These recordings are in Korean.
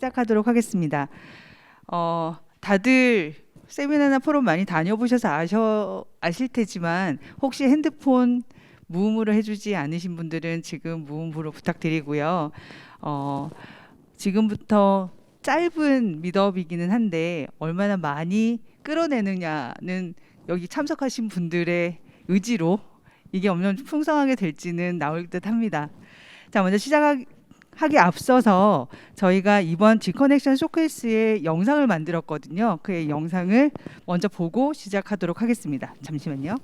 시작하도록 하겠습니다. 다들 세미나나 포럼 많이 다녀보셔서 아실 테지만 혹시 핸드폰 무음으로 해주지 않으신 분들은 지금 무음으로 부탁드리고요. 지금부터 짧은 미더업이기는 한데 얼마나 많이 끌어내느냐는 여기 참석하신 분들의 의지로 이게 엄청 풍성하게 될지는 나올 듯 합니다. 자, 먼저 시작하기 앞서서 저희가 이번 G커넥션 쇼케이스의 영상을 만들었거든요. 그 영상을 먼저 보고 시작하도록 하겠습니다. 잠시만요.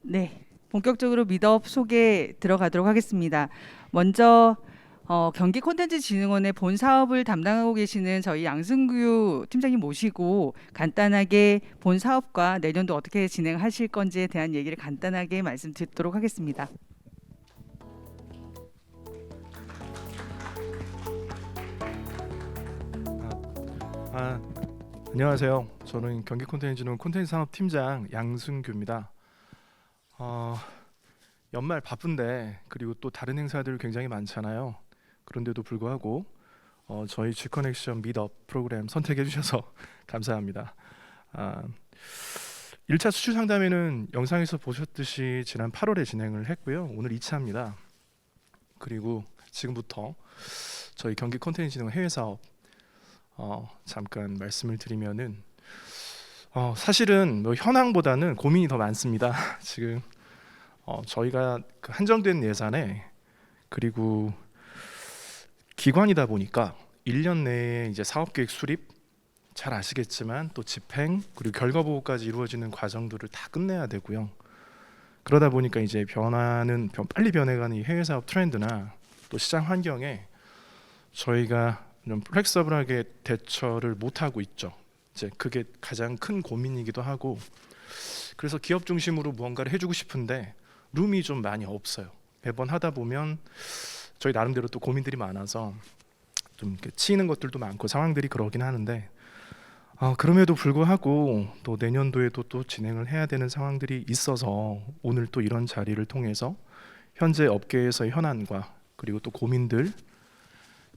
네, 본격적으로 미더업 소개 들어가도록 하겠습니다. 먼저 경기콘텐츠진흥원의 본 사업을 담당하고 계시는 저희 양승규 팀장님 모시고 간단하게 본 사업과 내년도 어떻게 진행하실 건지에 대한 얘기를 간단하게 말씀드리도록 하겠습니다. 안녕하세요. 저는 경기콘텐츠진흥원 콘텐츠산업팀장 양승규입니다. 연말 바쁜데 그리고 또 다른 행사들 굉장히 많잖아요. 그런데도 불구하고 저희 G커넥션 미드업 프로그램 선택해 주셔서 감사합니다. 1차 수출 상담회는 영상에서 보셨듯이 지난 8월에 진행을 했고요. 오늘 2차입니다. 그리고 지금부터 저희 경기콘텐츠진흥원 해외사업 잠깐 말씀을 드리면은 사실은 뭐 현황보다는 고민이 더 많습니다. 지금 저희가 그 한정된 예산에 그리고 기관이다 보니까 1년 내에 이제 사업계획 수립 잘 아시겠지만 또 집행 그리고 결과 보고까지 이루어지는 과정들을 다 끝내야 되고요. 그러다 보니까 이제 빨리 변해가는 이 해외 사업 트렌드나 또 시장 환경에 저희가 좀 플렉서블하게 대처를 못 하고 있죠. 이제 그게 가장 큰 고민이기도 하고, 그래서 기업 중심으로 무언가를 해주고 싶은데 룸이 좀 많이 없어요. 매번 하다 보면 저희 나름대로 또 고민들이 많아서 좀 이렇게 치이는 것들도 많고 상황들이 그러긴 하는데, 그럼에도 불구하고 또 내년도에도 또 진행을 해야 되는 상황들이 있어서 오늘 또 이런 자리를 통해서 현재 업계에서의 현안과 그리고 또 고민들,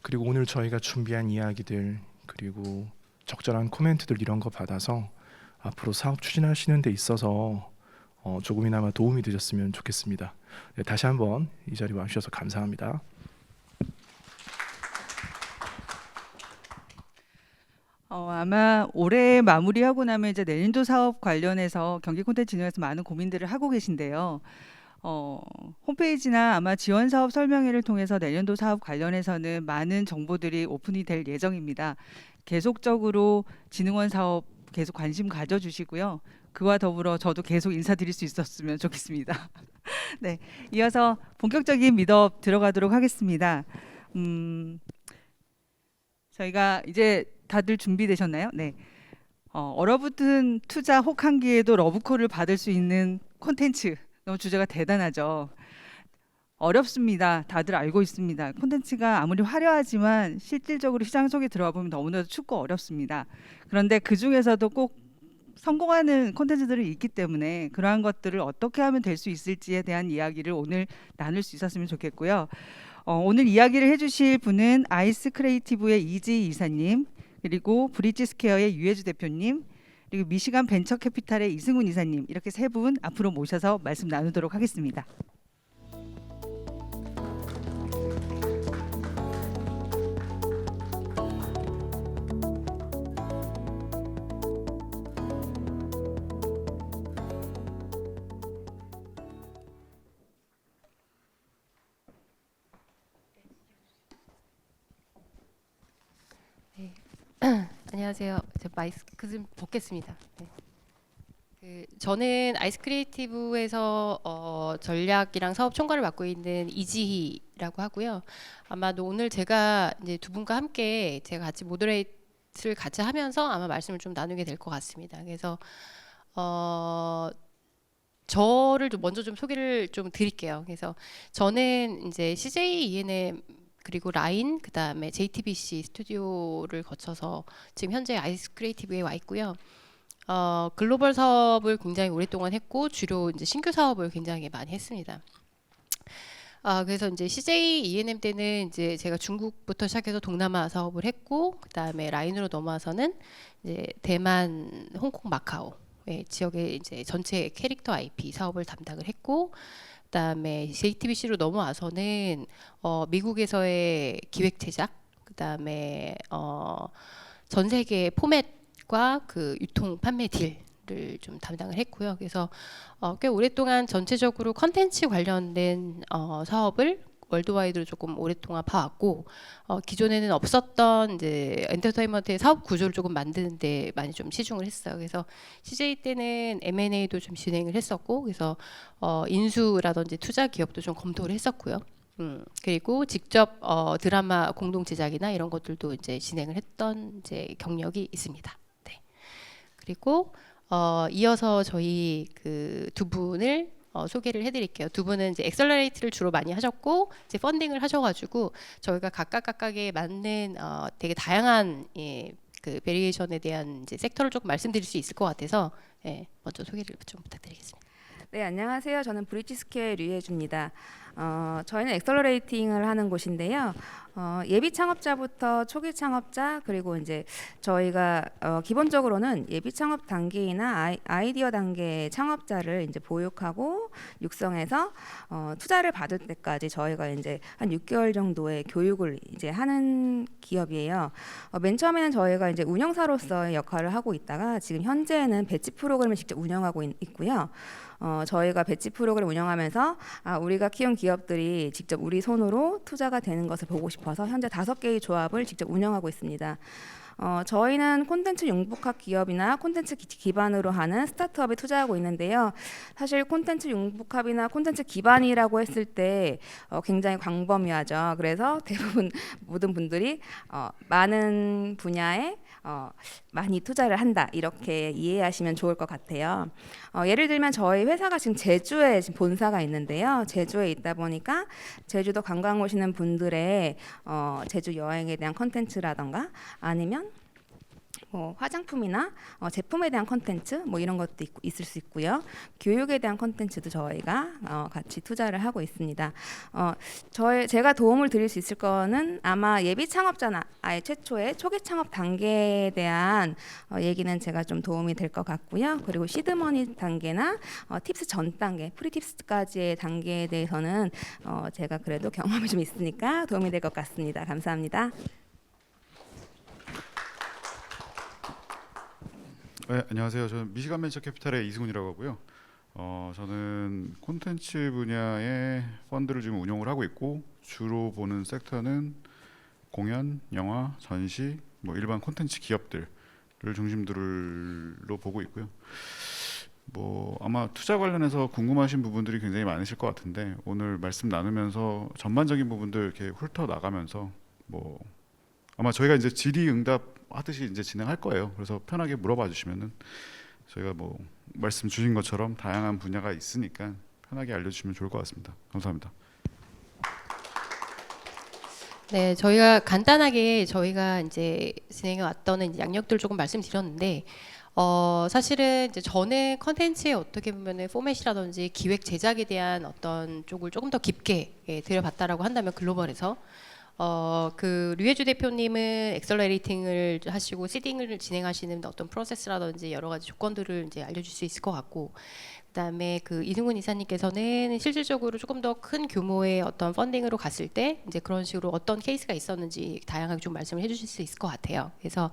그리고 오늘 저희가 준비한 이야기들, 그리고 적절한 코멘트들 이런 거 받아서 앞으로 사업 추진하시는 데 있어서 조금이나마 도움이 되셨으면 좋겠습니다. 네, 다시 한번 이 자리 와주셔서 감사합니다. 아마 올해 마무리하고 나면 이제 내년도 사업 관련해서 경기콘텐츠진흥원에서 많은 고민들을 하고 계신데요. 홈페이지나 아마 지원 사업 설명회를 통해서 내년도 사업 관련해서는 많은 정보들이 오픈이 될 예정입니다. 계속적으로 진흥원 사업 계속 관심 가져주시고요. 그와 더불어 저도 계속 인사드릴 수 있었으면 좋겠습니다. 네, 이어서 본격적인 미드업 들어가도록 하겠습니다. 저희가 이제 다들 준비되셨나요? 네. 얼어붙은 투자 혹한기에도 러브콜을 받을 수 있는 콘텐츠. 너무 주제가 대단하죠. 어렵습니다. 다들 알고 있습니다. 콘텐츠가 아무리 화려하지만 실질적으로 시장 속에 들어가 보면 너무나도 춥고 어렵습니다. 그런데 그 중에서도 꼭 성공하는 콘텐츠들이 있기 때문에 그러한 것들을 어떻게 하면 될 수 있을지에 대한 이야기를 오늘 나눌 수 있었으면 좋겠고요. 오늘 이야기를 해주실 분은 아이스 크리에이티브의 이지 이사님, 그리고 브릿지 스퀘어의 유혜주 대표님, 그리고 미시간 벤처 캐피탈의 이승훈 이사님, 이렇게 세 분 앞으로 모셔서 말씀 나누도록 하겠습니다. 네. 안녕하세요. 저 마이크 좀 벗겠습니다. 네. 저는 아이스 크리에이티브에서 전략이랑 사업 총괄을 맡고 있는 이지희라고 하고요. 아마도 오늘 제가 이제 두 분과 함께 제가 같이 모더레이트를 같이 하면서 아마 말씀을 좀 나누게 될 것 같습니다. 그래서 저를 좀 먼저 좀 소개를 좀 드릴게요. 그래서 저는 이제 CJ E&M 그리고 라인 그다음에 JTBC 스튜디오를 거쳐서 지금 현재 아이스 크리에이티브에 와 있고요. 글로벌 사업을 굉장히 오랫동안 했고 주로 이제 신규 사업을 굉장히 많이 했습니다. 그래서 이제 CJ E&M 때는 이제 제가 중국부터 시작해서 동남아 사업을 했고 그다음에 라인으로 넘어와서는 이제 대만, 홍콩, 마카오 지역의 이제 전체 캐릭터 IP 사업을 담당을 했고 그다음에 JTBC로 넘어와서는 미국에서의 기획 제작 그다음에 전 세계 포맷과 그 유통 판매 딜을 좀 담당을 했고요. 그래서 꽤 오랫동안 전체적으로 컨텐츠 관련된 사업을 월드와이드로 조금 오랫동안 봐왔고 기존에는 없었던 이제 엔터테인먼트의 사업 구조를 조금 만드는데 많이 좀 치중을 했어요. 그래서 CJ 때는 M&A도 좀 진행을 했었고 그래서 인수라든지 투자 기업도 좀 검토를 했었고요. 그리고 직접 드라마 공동 제작이나 이런 것들도 이제 진행을 했던 이제 경력이 있습니다. 네. 그리고 이어서 저희 그 두 분을 소개를 해드릴게요. 두 분은 이제 엑셀러레이트를 주로 많이 하셨고 이제 펀딩을 하셔가지고 저희가 각각에 맞는 되게 다양한 그 베리에이션에 대한 이제 섹터를 조금 말씀드릴 수 있을 것 같아서 먼저 소개를 좀 부탁드리겠습니다. 네, 안녕하세요. 저는 브릿지 스퀘어의 류혜주입니다. 저희는 엑셀러레이팅을 하는 곳인데요. 예비 창업자부터 초기 창업자 그리고 이제 저희가 기본적으로는 예비 창업 단계이나 아이디어 단계의 창업자를 이제 보육하고 육성해서 투자를 받을 때까지 저희가 이제 한 6개월 정도의 교육을 이제 하는 기업이에요. 맨 처음에는 저희가 이제 운영사로서의 역할을 하고 있다가 지금 현재는 배치 프로그램을 직접 운영하고 있고요. 저희가 배치 프로그램을 운영하면서 우리가 키운 기업들이 직접 우리 손으로 투자가 되는 것을 보고 싶어서 현재 5개의 조합을 직접 운영하고 있습니다. 저희는 콘텐츠 융복합 기업이나 콘텐츠 기반으로 하는 스타트업에 투자하고 있는데요. 사실 콘텐츠 융복합이나 콘텐츠 기반이라고 했을 때 굉장히 광범위하죠. 그래서 대부분 모든 분들이 많은 분야에 많이 투자를 한다 이렇게 이해하시면 좋을 것 같아요. 예를 들면 저희 회사가 지금 제주에 지금 본사가 있는데요. 제주에 있다 보니까 제주도 관광 오시는 분들의 제주 여행에 대한 컨텐츠라던가 아니면 뭐 화장품이나 제품에 대한 컨텐츠 뭐 이런 것도 있을 수 있고요. 교육에 대한 컨텐츠도 저희가 같이 투자를 하고 있습니다. 제가 도움을 드릴 수 있을 거는 아마 예비 창업자나 아예 최초의 초기 창업 단계에 대한 얘기는 제가 좀 도움이 될 것 같고요. 그리고 시드머니 단계나 팁스 전 단계, 프리팁스까지의 단계에 대해서는 제가 그래도 경험이 좀 있으니까 도움이 될 것 같습니다. 감사합니다. 네, 안녕하세요. 저는 미시간 벤처 캐피탈의 이승훈이라고 하고요. 저는 콘텐츠 분야의 펀드를 지금 운영을 하고 있고 주로 보는 섹터는 공연, 영화, 전시, 뭐 일반 콘텐츠 기업들을 중심들로 보고 있고요. 뭐 아마 투자 관련해서 궁금하신 부분들이 굉장히 많으실 것 같은데 오늘 말씀 나누면서 전반적인 부분들 이렇게 훑어 나가면서 뭐 아마 저희가 이제 질의응답 하듯이 이제 진행할 거예요. 그래서 편하게 물어봐 주시면은 저희가 뭐 말씀 주신 것처럼 다양한 분야가 있으니까 편하게 알려주시면 좋을 것 같습니다. 감사합니다. 네, 저희가 간단하게 저희가 이제 진행해 왔던 이제 양력들 조금 말씀드렸는데, 사실은 이제 저는 컨텐츠에 어떻게 보면은 포맷이라든지 기획 제작에 대한 어떤 쪽을 조금 더 깊게 들여봤다라고 한다면 글로벌에서 그 류혜주 대표님은 엑셀러레이팅을 하시고 시딩을 진행하시는 어떤 프로세스라든지 여러 가지 조건들을 이제 알려줄 수 있을 것 같고, 그다음에 그 이승훈 이사님께서는 실질적으로 조금 더 큰 규모의 어떤 펀딩으로 갔을 때 이제 그런 식으로 어떤 케이스가 있었는지 다양하게 좀 말씀을 해주실 수 있을 것 같아요. 그래서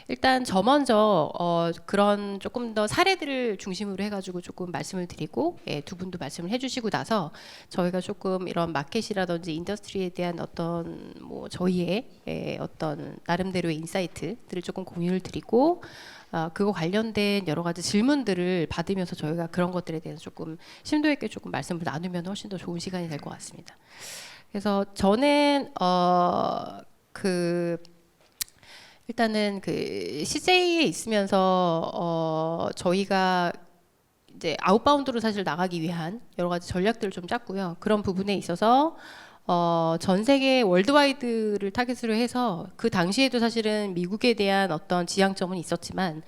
일단 저 먼저 그런 조금 더 사례들을 중심으로 해가지고 조금 말씀을 드리고, 두 분도 말씀을 해주시고 나서 저희가 조금 이런 마켓이라든지 인더스트리에 대한 어떤 뭐 저희의 어떤 나름대로의 인사이트들을 조금 공유를 드리고, 그거 관련된 여러 가지 질문들을 받으면서 저희가 그런 것들에 대해서 조금 심도 있게 조금 말씀을 나누면 훨씬 더 좋은 시간이 될 것 같습니다. 그래서 저는 일단은 그 CJ에 있으면서 저희가 이제 아웃바운드로 사실 나가기 위한 여러 가지 전략들을 좀 짰고요. 그런 부분에 있어서 전 세계 월드와이드를 타깃으로 해서 그 당시에도 사실은 미국에 대한 어떤 지향점은 있었지만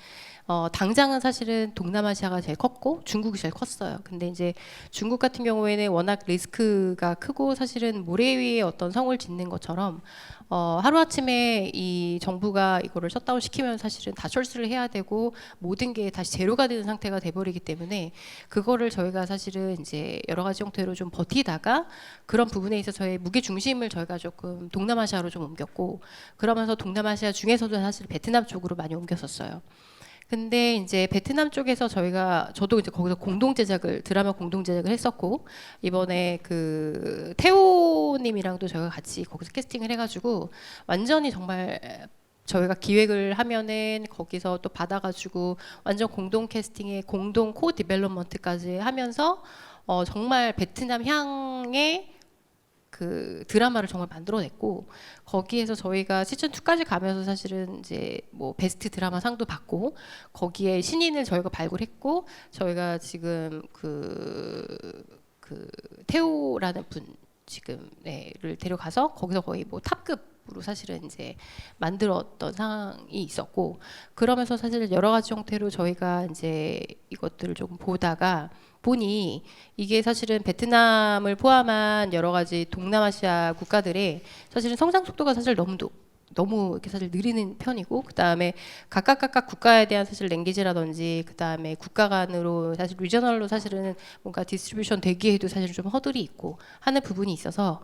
당장은 사실은 동남아시아가 제일 컸고 중국이 제일 컸어요. 근데 이제 중국 같은 경우에는 워낙 리스크가 크고 사실은 모래 위에 어떤 성을 짓는 것처럼 하루아침에 이 정부가 이거를 셧다운 시키면 사실은 다 철수를 해야 되고 모든 게 다시 제로가 되는 상태가 돼버리기 때문에 그거를 저희가 사실은 이제 여러 가지 형태로 좀 버티다가 그런 부분에 있어서 저희 무게 중심을 저희가 조금 동남아시아로 좀 옮겼고, 그러면서 동남아시아 중에서도 사실 베트남 쪽으로 많이 옮겼었어요. 근데 이제 베트남 쪽에서 저도 이제 거기서 드라마 공동 제작을 했었고, 이번에 그 태호님이랑도 저희가 같이 거기서 캐스팅을 해가지고 완전히 정말 저희가 기획을 하면은 거기서 또 받아가지고 완전 공동 캐스팅에 공동 코 디벨롭먼트까지 하면서 정말 베트남 향의 그 드라마를 정말 만들어냈고, 거기에서 저희가 시즌 2까지 가면서 사실은 이제 뭐 베스트 드라마 상도 받고, 거기에 신인을 저희가 발굴했고, 저희가 지금 그 태호라는 분 지금 를 데려가서 거기서 거의 뭐 탑급으로 사실은 이제 만들었던 상황이 있었고, 그러면서 사실 여러 가지 형태로 저희가 이제 이것들을 조금 보니 이게 사실은 베트남을 포함한 여러 가지 동남아시아 국가들의 사실은 성장 속도가 사실 너무 이렇게 사실 느리는 편이고, 그 다음에 각각 국가에 대한 사실 랭귀지라든지 그 다음에 국가 간으로 사실 리저널로 사실은 뭔가 디스트리뷰션 되기에도 사실 좀 허들이 있고 하는 부분이 있어서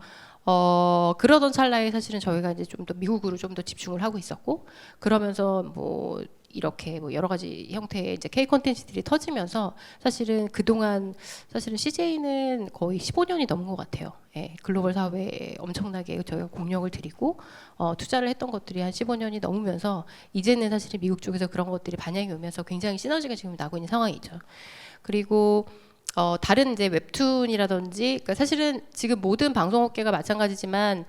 그러던 찰나에 사실은 저희가 이제 좀 더 미국으로 좀 더 집중을 하고 있었고, 그러면서 뭐 이렇게 뭐 여러 가지 형태의 이제 K 콘텐츠들이 터지면서 사실은 그동안 사실은 CJ는 거의 15년이 넘은 것 같아요. 글로벌 사회에 엄청나게 저희가 공력을 들이고 투자를 했던 것들이 한 15년이 넘으면서 이제는 사실은 미국 쪽에서 그런 것들이 반영이 오면서 굉장히 시너지가 지금 나고 있는 상황이죠. 그리고 다른 이제 웹툰이라든지, 그러니까 사실은 지금 모든 방송업계가 마찬가지지만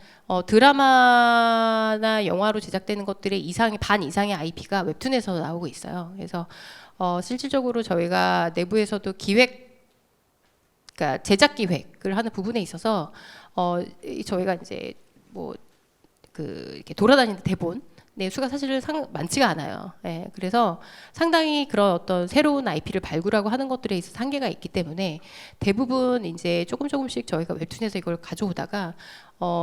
드라마나 영화로 제작되는 것들의 반 이상의 IP가 웹툰에서 나오고 있어요. 그래서 실질적으로 저희가 내부에서도 그러니까 제작 기획을 하는 부분에 있어서 저희가 이제 뭐 이렇게 돌아다니는 대본 수가 사실 많지가 않아요. 그래서 상당히 그런 어떤 새로운 IP를 발굴하고 하는 것들에 있어서 한계가 있기 때문에 대부분 이제 조금씩 저희가 웹툰에서 이걸 가져오다가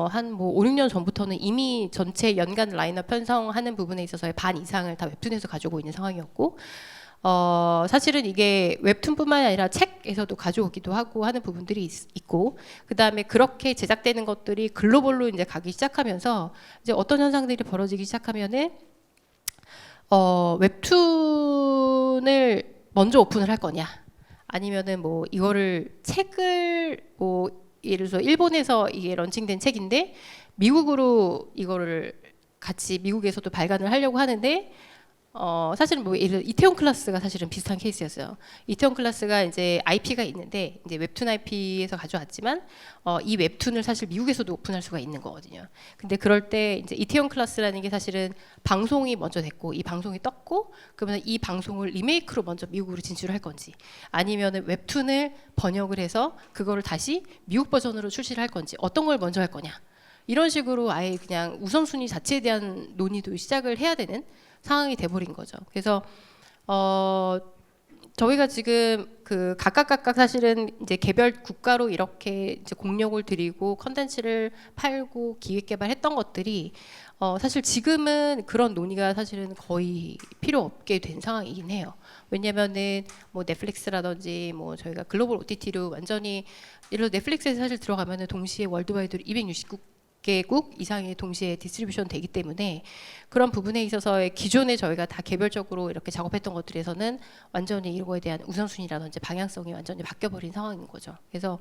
한 뭐 5, 6년 전부터는 이미 전체 연간 라인업 편성하는 부분에 있어서의 반 이상을 다 웹툰에서 가져오고 있는 상황이었고, 사실은 이게 웹툰뿐만 아니라 책에서도 가져오기도 하고 하는 부분들이 있고, 그 다음에 그렇게 제작되는 것들이 글로벌로 이제 가기 시작하면서 이제 어떤 현상들이 벌어지기 시작하면은 웹툰을 먼저 오픈을 할 거냐, 아니면은 뭐 이거를 책을 뭐 예를 들어서 일본에서 이게 런칭된 책인데 미국으로 이거를 같이 미국에서도 발간을 하려고 하는데 사실은 뭐 예를 들어 이태원 클래스가 사실은 비슷한 케이스였어요. 이태원 클래스가 이제 IP가 있는데 이제 웹툰 IP에서 가져왔지만 이 웹툰을 사실 미국에서도 오픈할 수가 있는 거거든요. 근데 그럴 때 이제 이태원 클래스라는 게 사실은 방송이 먼저 됐고 이 방송이 떴고 그러면 이 방송을 리메이크로 먼저 미국으로 진출할 건지 아니면은 웹툰을 번역을 해서 그거를 다시 미국 버전으로 출시를 할 건지 어떤 걸 먼저 할 거냐. 이런 식으로 아예 그냥 우선순위 자체에 대한 논의도 시작을 해야 되는 상황이 돼버린 거죠. 그래서 저희가 지금 그 각각 사실은 이제 개별 국가로 이렇게 이제 공력을 들이고 컨텐츠를 팔고 기획 개발했던 것들이 사실 지금은 그런 논의가 사실은 거의 필요 없게 된 상황이긴 해요. 왜냐면은 뭐 넷플릭스라든지 뭐 저희가 글로벌 OTT로 완전히 예를 들어 넷플릭스에 사실 들어가면은 동시에 월드와이드로 269개국 이상의 동시에 디스트리뷰션 되기 때문에 그런 부분에 있어서의 기존에 저희가 다 개별적으로 이렇게 작업했던 것들에서는 완전히 이거에 대한 우선순위라든지 방향성이 완전히 바뀌어버린 상황인 거죠. 그래서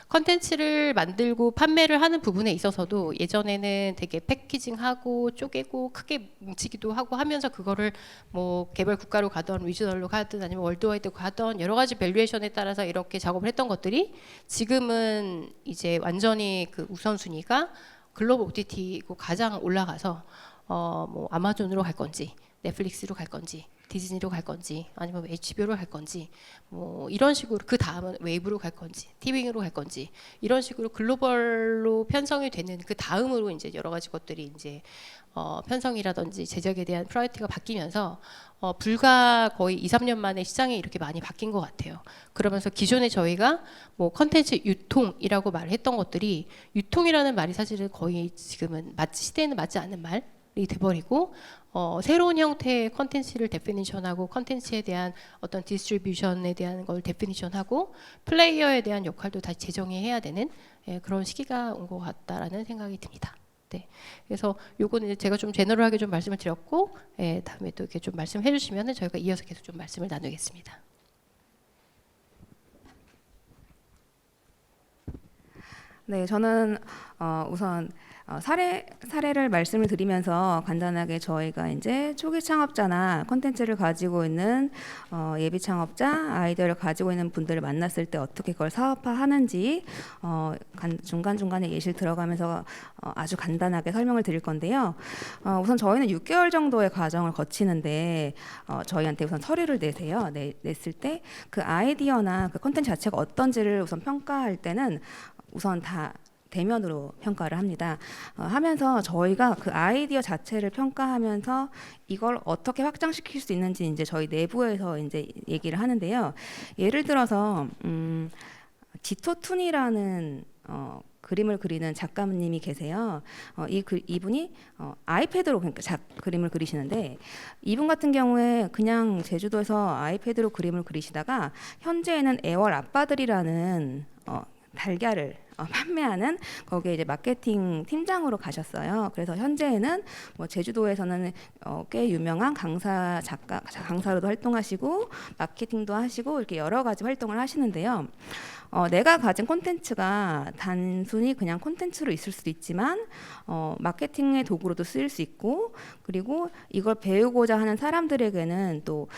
컨텐츠를 만들고 판매를 하는 부분에 있어서도 예전에는 되게 패키징하고 쪼개고 크게 뭉치기도 하고 하면서 그거를 뭐 개별 국가로 가던 리저널로 가든 아니면 월드와이드 가던 여러 가지 밸류에이션에 따라서 이렇게 작업을 했던 것들이 지금은 이제 완전히 그 우선순위가 글로벌 OTT고 가장 올라가서 뭐 아마존으로 갈 건지 넷플릭스로 갈 건지 디즈니로 갈 건지 아니면 HBO로 갈 건지 뭐 이런 식으로 그 다음은 웨이브로 갈 건지 티빙으로 갈 건지 이런 식으로 글로벌로 편성이 되는 그 다음으로 이제 여러 가지 것들이 이제 편성이라든지 제작에 대한 프라이어티가 바뀌면서 불과 거의 2, 3년 만에 시장이 이렇게 많이 바뀐 것 같아요. 그러면서 기존에 저희가 뭐 컨텐츠 유통이라고 말했던 것들이 유통이라는 말이 사실은 거의 지금은 시대에는 맞지 않는 말이 돼버리고 새로운 형태의 컨텐츠를 데피니션하고 컨텐츠에 대한 어떤 디스트리뷰션에 대한 걸 데피니션하고 플레이어에 대한 역할도 다시 재정의해야 되는 그런 시기가 온 것 같다라는 생각이 듭니다. 네, 그래서 요거는 제가 좀 제너럴하게 좀 말씀을 드렸고 다음에 또 이렇게 좀 말씀해 주시면은 저희가 이어서 계속 좀 말씀을 나누겠습니다. 네, 저는 우선 사례를 말씀을 드리면서 간단하게 저희가 이제 초기 창업자나 콘텐츠를 가지고 있는 예비 창업자, 아이디어를 가지고 있는 분들을 만났을 때 어떻게 그걸 사업화하는지 중간중간에 예시를 들어가면서 아주 간단하게 설명을 드릴 건데요. 우선 저희는 6개월 정도의 과정을 거치는데 저희한테 우선 서류를 내세요. 냈을 때 그 아이디어나 그 콘텐츠 자체가 어떤지를 우선 평가할 때는 우선 다 대면으로 평가를 합니다. 하면서 저희가 그 아이디어 자체를 평가하면서 이걸 어떻게 확장시킬 수 있는지 이제 저희 내부에서 이제 얘기를 하는데요. 예를 들어서 지토툰이라는 그림을 그리는 작가님이 계세요. 이분이 아이패드로 그러니까 그림을 그리시는데 이분 같은 경우에 그냥 제주도에서 아이패드로 그림을 그리시다가 현재에는 애월 아빠들이라는 달걀을 판매하는 거기에 이제 마케팅 팀장으로 가셨어요. 그래서 현재에는 뭐 제주도에서는 꽤 유명한 강사로도 활동하시고 마케팅도 하시고 이렇게 여러 가지 활동을 하시는데요. 내가 가진 콘텐츠가 단순히 그냥 콘텐츠로 있을 수도 있지만 마케팅의 도구로도 쓰일 수 있고 그리고 이걸 배우고자 하는 사람들에게는 또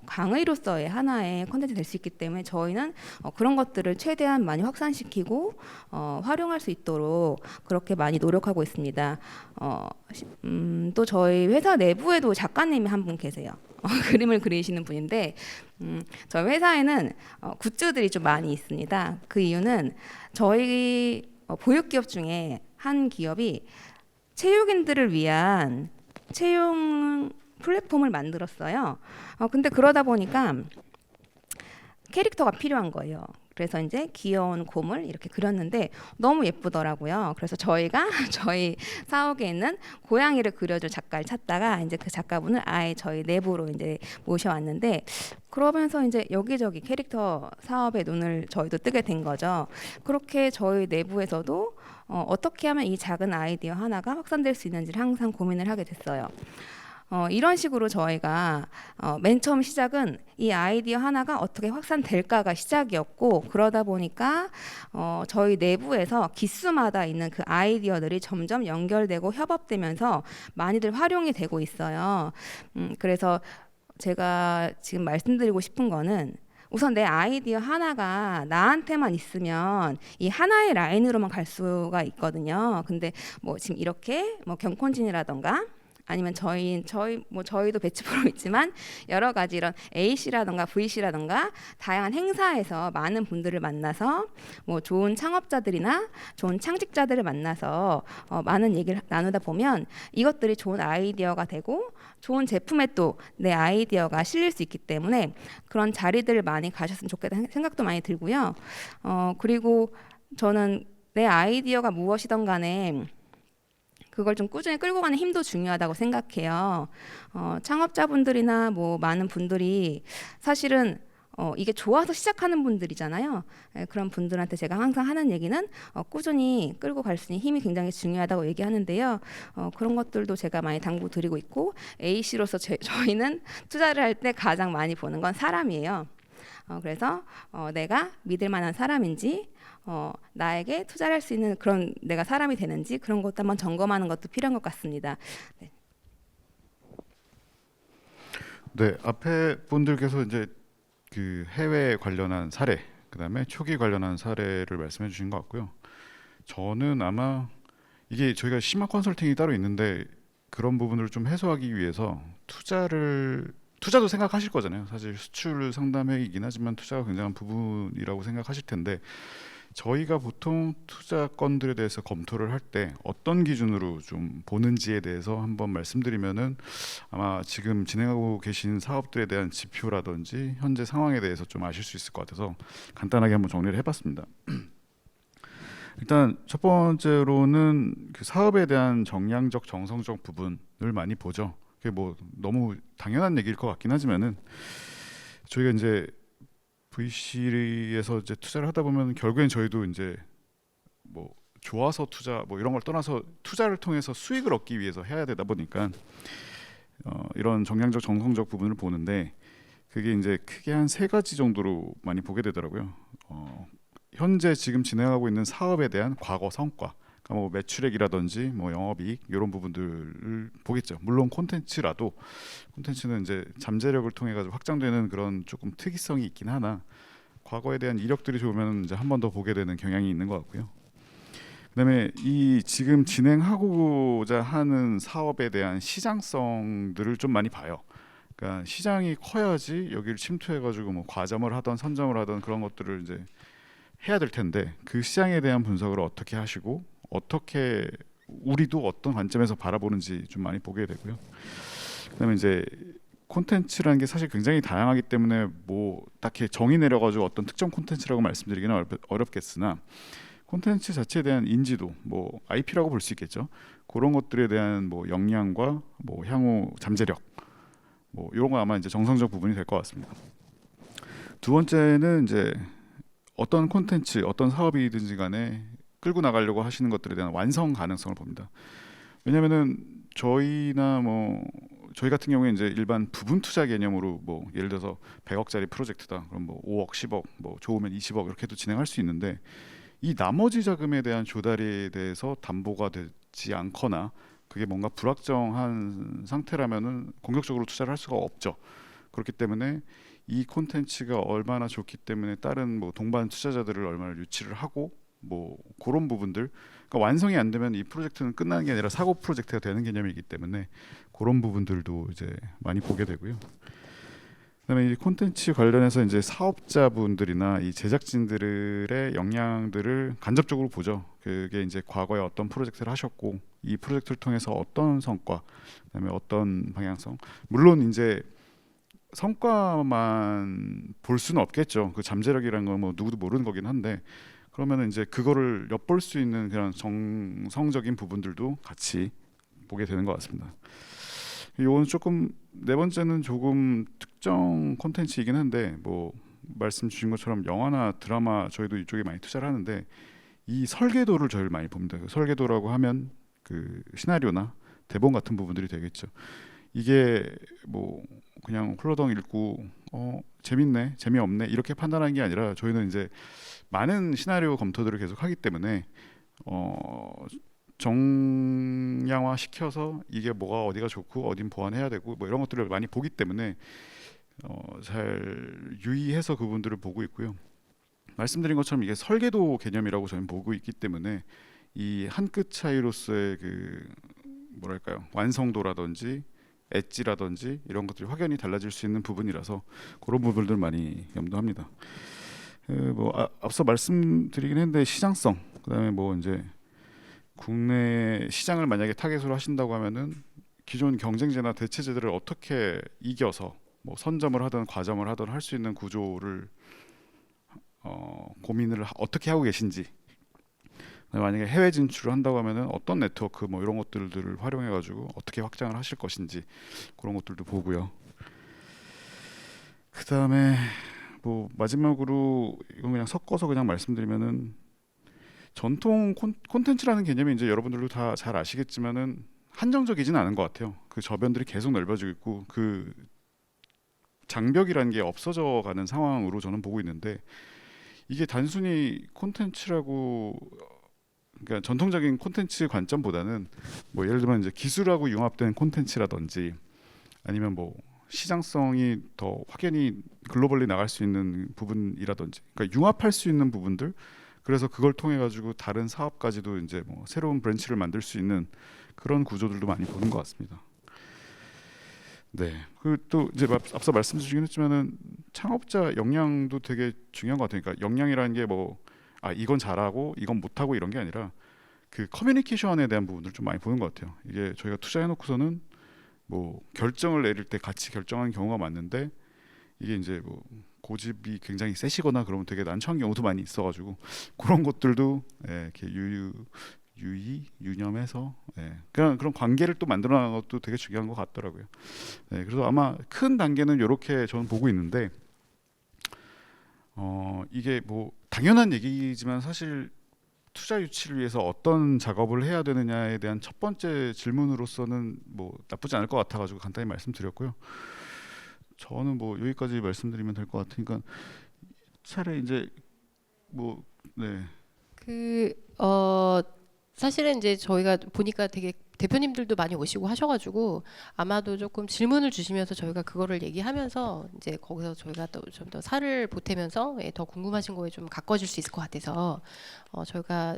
강의로서의 하나의 콘텐츠 될 수 있기 때문에 저희는 그런 것들을 최대한 많이 확산시키고 활용할 수 있도록 그렇게 많이 노력하고 있습니다. 또 저희 회사 내부에도 작가님이 한 분 계세요. 그림을 그리시는 분인데 저희 회사에는 굿즈들이 좀 많이 있습니다. 그 이유는 저희 보육기업 중에 한 기업이 체육인들을 위한 채용 플랫폼을 만들었어요. 근데 그러다 보니까 캐릭터가 필요한 거예요. 그래서 이제 귀여운 곰을 이렇게 그렸는데 너무 예쁘더라고요. 그래서 저희가 저희 사옥에 있는 고양이를 그려줄 작가를 찾다가 이제 그 작가분을 아예 저희 내부로 이제 모셔왔는데 그러면서 이제 여기저기 캐릭터 사업에 눈을 저희도 뜨게 된 거죠. 그렇게 저희 내부에서도 어떻게 하면 이 작은 아이디어 하나가 확산될 수 있는지를 항상 고민을 하게 됐어요. 이런 식으로 저희가 맨 처음 시작은 이 아이디어 하나가 어떻게 확산될까가 시작이었고, 그러다 보니까 저희 내부에서 기수마다 있는 그 아이디어들이 점점 연결되고 협업되면서 많이들 활용이 되고 있어요. 그래서 제가 지금 말씀드리고 싶은 거는, 우선 내 아이디어 하나가 나한테만 있으면 이 하나의 라인으로만 갈 수가 있거든요. 근데 뭐 지금 이렇게 뭐 경콘진이라던가 아니면 저희도 배치 프로 있지만 여러 가지 이런 AC라던가 VC라던가 다양한 행사에서 많은 분들을 만나서 뭐 좋은 창업자들이나 좋은 창직자들을 만나서 많은 얘기를 나누다 보면 이것들이 좋은 아이디어가 되고 좋은 제품에 또 내 아이디어가 실릴 수 있기 때문에 그런 자리들을 많이 가셨으면 좋겠다는 생각도 많이 들고요. 그리고 저는 내 아이디어가 무엇이든 간에 그걸 좀 꾸준히 끌고 가는 힘도 중요하다고 생각해요. 창업자분들이나 뭐 많은 분들이 사실은 이게 좋아서 시작하는 분들이잖아요. 그런 분들한테 제가 항상 하는 얘기는 꾸준히 끌고 갈 수 있는 힘이 굉장히 중요하다고 얘기하는데요. 그런 것들도 제가 많이 당부드리고 있고, A씨로서 저희는 투자를 할 때 가장 많이 보는 건 사람이에요. 그래서 내가 믿을 만한 사람인지, 나에게 투자를 할 수 있는 그런 내가 사람이 되는지, 그런 것도 한번 점검하는 것도 필요한 것 같습니다. 네. 네, 앞에 분들께서 이제 그 해외 관련한 사례, 그다음에 초기 관련한 사례를 말씀해 주신 것 같고요. 저는 아마 이게 저희가 심화 컨설팅이 따로 있는데 그런 부분을 좀 해소하기 위해서 투자도 생각하실 거잖아요. 사실 수출 상담회이긴 하지만 투자가 굉장한 부분이라고 생각하실 텐데, 저희가 보통 투자 건들에 대해서 검토를 할 때 어떤 기준으로 좀 보는지에 대해서 한번 말씀드리면은 아마 지금 진행하고 계신 사업들에 대한 지표라든지 현재 상황에 대해서 좀 아실 수 있을 것 같아서 간단하게 한번 정리를 해봤습니다. 일단 첫 번째로는 그 사업에 대한 정량적 정성적 부분을 많이 보죠. 그게 뭐 너무 당연한 얘기일 것 같긴 하지만은 저희가 이제 VC에서 이제 투자를 하다 보면 결국엔 저희도 이제 뭐 좋아서 투자 뭐 이런 걸 떠나서 투자를 통해서 수익을 얻기 위해서 해야 되다 보니까 이런 정량적 정성적 부분을 보는데, 그게 이제 크게 한 3가지 정도로 많이 보게 되더라고요. 현재 지금 진행하고 있는 사업에 대한 과거 성과, 그러니까 뭐 매출액이라든지 뭐 영업이익 이런 부분들을 보겠죠. 물론 콘텐츠는 이제 잠재력을 통해 가지고 확장되는 그런 조금 특이성이 있긴 하나, 과거에 대한 이력들이 좋으면 이제 한 번 더 보게 되는 경향이 있는 것 같고요. 그다음에 이 지금 진행하고자 하는 사업에 대한 시장성들을 좀 많이 봐요. 그러니까 시장이 커야지 여기를 침투해가지고 뭐 과점을 하던 선점을 하던 그런 것들을 이제 해야 될 텐데, 그 시장에 대한 분석을 어떻게 하시고 어떻게 우리도 어떤 관점에서 바라보는지 좀 많이 보게 되고요. 그다음에 이제 콘텐츠라는 게 사실 굉장히 다양하기 때문에 뭐 딱히 정의 내려가지고 어떤 특정 콘텐츠라고 말씀드리기는 어렵겠으나, 콘텐츠 자체에 대한 인지도, 뭐 IP라고 볼 수 있겠죠. 그런 것들에 대한 뭐 역량과 뭐 향후 잠재력, 뭐 이런 거 아마 이제 정성적 부분이 될 것 같습니다. 두 번째는 이제 어떤 콘텐츠, 어떤 사업이든지 간에 끌고 나가려고 하시는 것들에 대한 완성 가능성을 봅니다. 왜냐면은 저희 같은 경우에 이제 일반 부분 투자 개념으로 뭐 예를 들어서 100억짜리 프로젝트다. 그럼 뭐 5억, 10억, 뭐 좋으면 20억 이렇게도 진행할 수 있는데, 이 나머지 자금에 대한 조달에 대해서 담보가 되지 않거나 그게 뭔가 불확정한 상태라면은 공격적으로 투자를 할 수가 없죠. 그렇기 때문에 이 콘텐츠가 얼마나 좋기 때문에 다른 뭐 동반 투자자들을 얼마나 유치를 하고 뭐 그런 부분들, 그러니까 완성이 안 되면 이 프로젝트는 끝나는 게 아니라 사고 프로젝트가 되는 개념이기 때문에 그런 부분들도 이제 많이 보게 되고요. 그다음에 이 콘텐츠 관련해서 이제 사업자분들이나 이 제작진들의 역량들을 간접적으로 보죠. 그게 이제 과거에 어떤 프로젝트를 하셨고 이 프로젝트를 통해서 어떤 성과, 그다음에 어떤 방향성, 물론 이제 성과만 볼 수는 없겠죠. 그 잠재력이라는 건 뭐 누구도 모르는 거긴 한데, 그러면 이제 그거를 엿볼 수 있는 그런 정성적인 부분들도 같이 보게 되는 것 같습니다. 이건 조금 네 번째는 조금 특정 콘텐츠이긴 한데, 뭐 말씀 주신 것처럼 영화나 드라마 저희도 이쪽에 많이 투자를 하는데 이 설계도를 저희를 많이 봅니다. 설계도라고 하면 그 시나리오나 대본 같은 부분들이 되겠죠. 이게 뭐 그냥 홀로덩 읽고 재밌네, 재미없네 이렇게 판단하는 게 아니라 저희는 이제 많은 시나리오 검토들을 계속 하기 때문에 정량화 시켜서 이게 뭐가 어디가 좋고 어딘 보완해야 되고 뭐 이런 것들을 많이 보기 때문에 잘 유의해서 그분들을 보고 있고요. 말씀드린 것처럼 이게 설계도 개념이라고 저는 보고 있기 때문에 이 한 끗 차이로서의 그 뭐랄까요, 완성도라든지 엣지라든지 이런 것들이 확연히 달라질 수 있는 부분이라서 그런 부분들 많이 염두합니다. 앞서 말씀드리긴 했는데 시장성, 그다음에 뭐 이제 국내 시장을 만약에 타겟으로 하신다고 하면은 기존 경쟁제나 대체제들을 어떻게 이겨서 뭐 선점을 하든 과점을 하든 할 수 있는 구조를 고민을 어떻게 하고 계신지, 만약에 해외 진출을 한다고 하면은 어떤 네트워크 뭐 이런 것들을 활용해 가지고 어떻게 확장을 하실 것인지 그런 것들도 보고요. 그다음에 뭐 마지막으로 이건 그냥 섞어서 그냥 말씀드리면은 전통 콘텐츠라는 개념이 이제 여러분들도 다 잘 아시겠지만은 한정적이진 않은 것 같아요. 그 저변들이 계속 넓어지고 있고 그 장벽이라는 게 없어져 가는 상황으로 저는 보고 있는데, 이게 단순히 콘텐츠라고, 그러니까 전통적인 콘텐츠 관점보다는 뭐 예를 들면 이제 기술하고 융합된 콘텐츠라든지 아니면 뭐 시장성이 더 확연히 글로벌리 나갈 수 있는 부분이라든지, 그러니까 융합할 수 있는 부분들, 그래서 그걸 통해 가지고 다른 사업까지도 이제 뭐 새로운 브랜치를 만들 수 있는 그런 구조들도 많이 보는 것 같습니다. 네. 그 또 이제 앞서 말씀드리긴 했지만은 창업자 역량도 되게 중요한 것 같아요. 그러니까 역량이라는 게 뭐 이건 잘하고 이건 못하고 이런 게 아니라 그 커뮤니케이션에 대한 부분을 좀 많이 보는 것 같아요. 이게 저희가 투자해놓고서는 뭐 결정을 내릴 때 같이 결정하는 경우가 많은데, 이게 이제 뭐 고집이 굉장히 세시거나 그러면 되게 난처한 경우도 많이 있어가지고 그런 것들도 이렇게 유념해서 그냥 그런 관계를 또 만들어나가는 것도 되게 중요한 것 같더라고요. 그래서 아마 큰 단계는 이렇게 저는 보고 있는데, 이게 뭐 당연한 얘기지만 사실 투자 유치를 위해서 어떤 작업을 해야 되느냐에 대한 첫 번째 질문으로서는 뭐 나쁘지 않을 것 같아가지고 간단히 말씀드렸고요. 저는 뭐 여기까지 말씀드리면 될 것 같으니까 차라리 이제 뭐 사실은 이제 저희가 보니까 되게 대표님들도 많이 오시고 하셔가지고 아마도 조금 질문을 주시면서 저희가 그거를 얘기하면서 이제 거기서 저희가 또 좀 더 살을 보태면서 더 궁금하신 거에 좀 가까워질 수 있을 것 같아서 저희가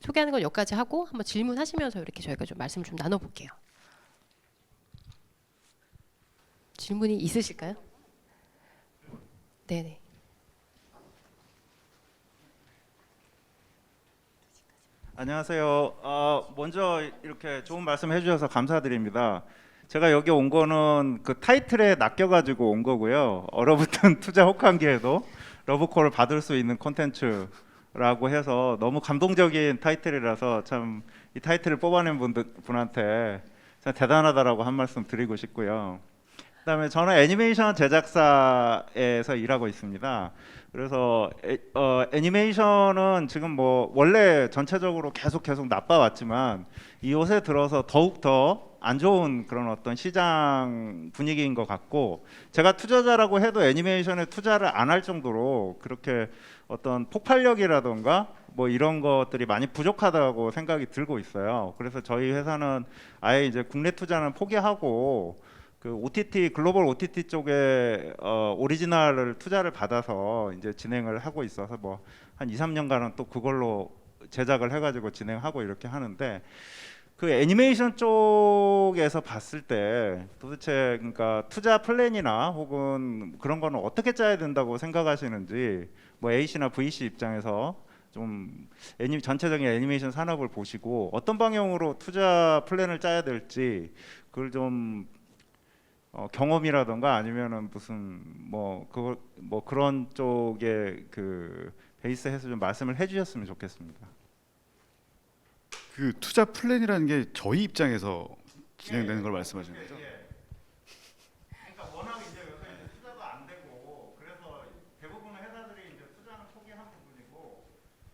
소개하는 건 여기까지 하고 한번 질문하시면서 이렇게 저희가 좀 말씀을 좀 나눠볼게요. 질문이 있으실까요? 네네. 안녕하세요. 먼저 이렇게 좋은 말씀 해주셔서 감사드립니다. 제가 여기 온 거는 그 타이틀에 낚여가지고 온 거고요. 얼어붙은 투자 혹한기에도 러브콜을 받을 수 있는 콘텐츠라고 해서 너무 감동적인 타이틀이라서 참 이 타이틀을 뽑아낸 분한테 참 대단하다라고 한 말씀 드리고 싶고요. 그다음에 저는 애니메이션 제작사에서 일하고 있습니다. 그래서 애니메이션은 지금 뭐 원래 전체적으로 계속 나빠왔지만 이 요새 들어서 더욱 더 안 좋은 그런 어떤 시장 분위기인 것 같고, 제가 투자자라고 해도 애니메이션에 투자를 안 할 정도로 그렇게 어떤 폭발력이라던가 뭐 이런 것들이 많이 부족하다고 생각이 들고 있어요. 그래서 저희 회사는 아예 이제 국내 투자는 포기하고 그 OTT 글로벌 OTT 쪽에 오리지널을 투자를 받아서 이제 진행을 하고 있어서 뭐 한 2, 3년간은 또 그걸로 제작을 해가지고 진행하고 이렇게 하는데, 그 애니메이션 쪽에서 봤을 때 도대체 그러니까 투자 플랜이나 혹은 그런 거는 어떻게 짜야 된다고 생각하시는지, 뭐 A씨나 V씨 입장에서 좀 전체적인 애니메이션 산업을 보시고 어떤 방향으로 투자 플랜을 짜야 될지 그걸 좀 경험이라던가 아니면은 무슨 뭐 그런 쪽에 그 베이스해서 좀 말씀을 해주셨으면 좋겠습니다. 그 투자 플랜이라는 게 저희 입장에서 진행되는 걸 말씀하시는 거죠? 그러니까 워낙 이제 요새 투자도 안 되고 그래서 대부분의 회사들이 이제 투자는 포기한 부분이고,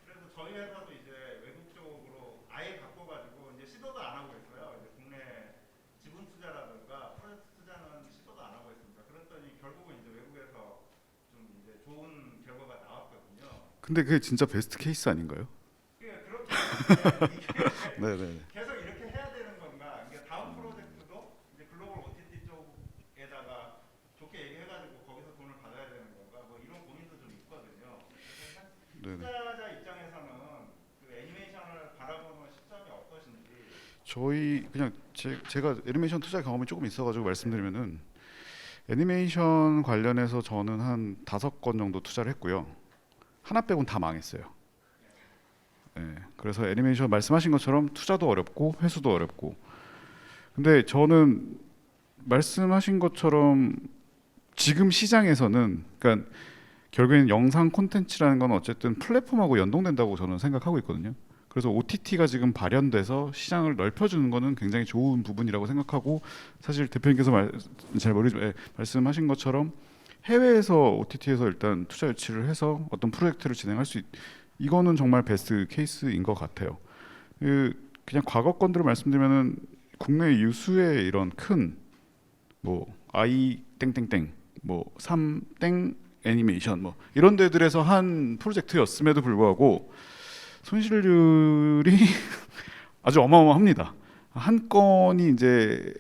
그래서 저희 회사도 이제 외국 쪽으로 아예 바꿔가지고 이제 시도도 안 하고 있어요. 이제 국내 지분 투자라든가 근데 그게 진짜 베스트 케이스 아닌가요? 네네. 계속 이렇게 해야 되는 건가? 이게 다음 프로젝트도 이제 글로벌 OTT 쪽에다가 좋게 얘기해가지고 거기서 돈을 받아야 되는 건가? 뭐 이런 고민도 좀 있거든요. 네네. 투자자 입장에서는 그 애니메이션을 바라보는 시점이 어떠신지. 저희 그냥 제가 애니메이션 투자 경험이 조금 있어가지고 말씀드리면은 애니메이션 관련해서 저는 한 5건 정도 투자를 했고요. 하나 빼고는 다 망했어요. 네, 그래서 애니메이션 말씀하신 것처럼 투자도 어렵고 회수도 어렵고. 근데 저는 말씀하신 것처럼 지금 시장에서는 그러니까 결국엔 영상 콘텐츠라는 건 어쨌든 플랫폼하고 연동된다고 저는 생각하고 있거든요. 그래서 OTT가 지금 발현돼서 시장을 넓혀주는 거는 굉장히 좋은 부분이라고 생각하고, 사실 대표님께서 말씀하신 것처럼 해외에서 OTT에서 일단 투자 유치를 해서 어떤 프로젝트를 진행할 수 이거는 정말 베스트 케이스인 것 같아요. 그냥 과거 건들을 말씀드리면은 국내 유수의 이런 큰 뭐 아이 땡땡땡 뭐 삼땡 애니메이션 뭐 이런 데들에서 한 프로젝트였음에도 불구하고 손실률이 아주 어마어마합니다. 한 건이 이제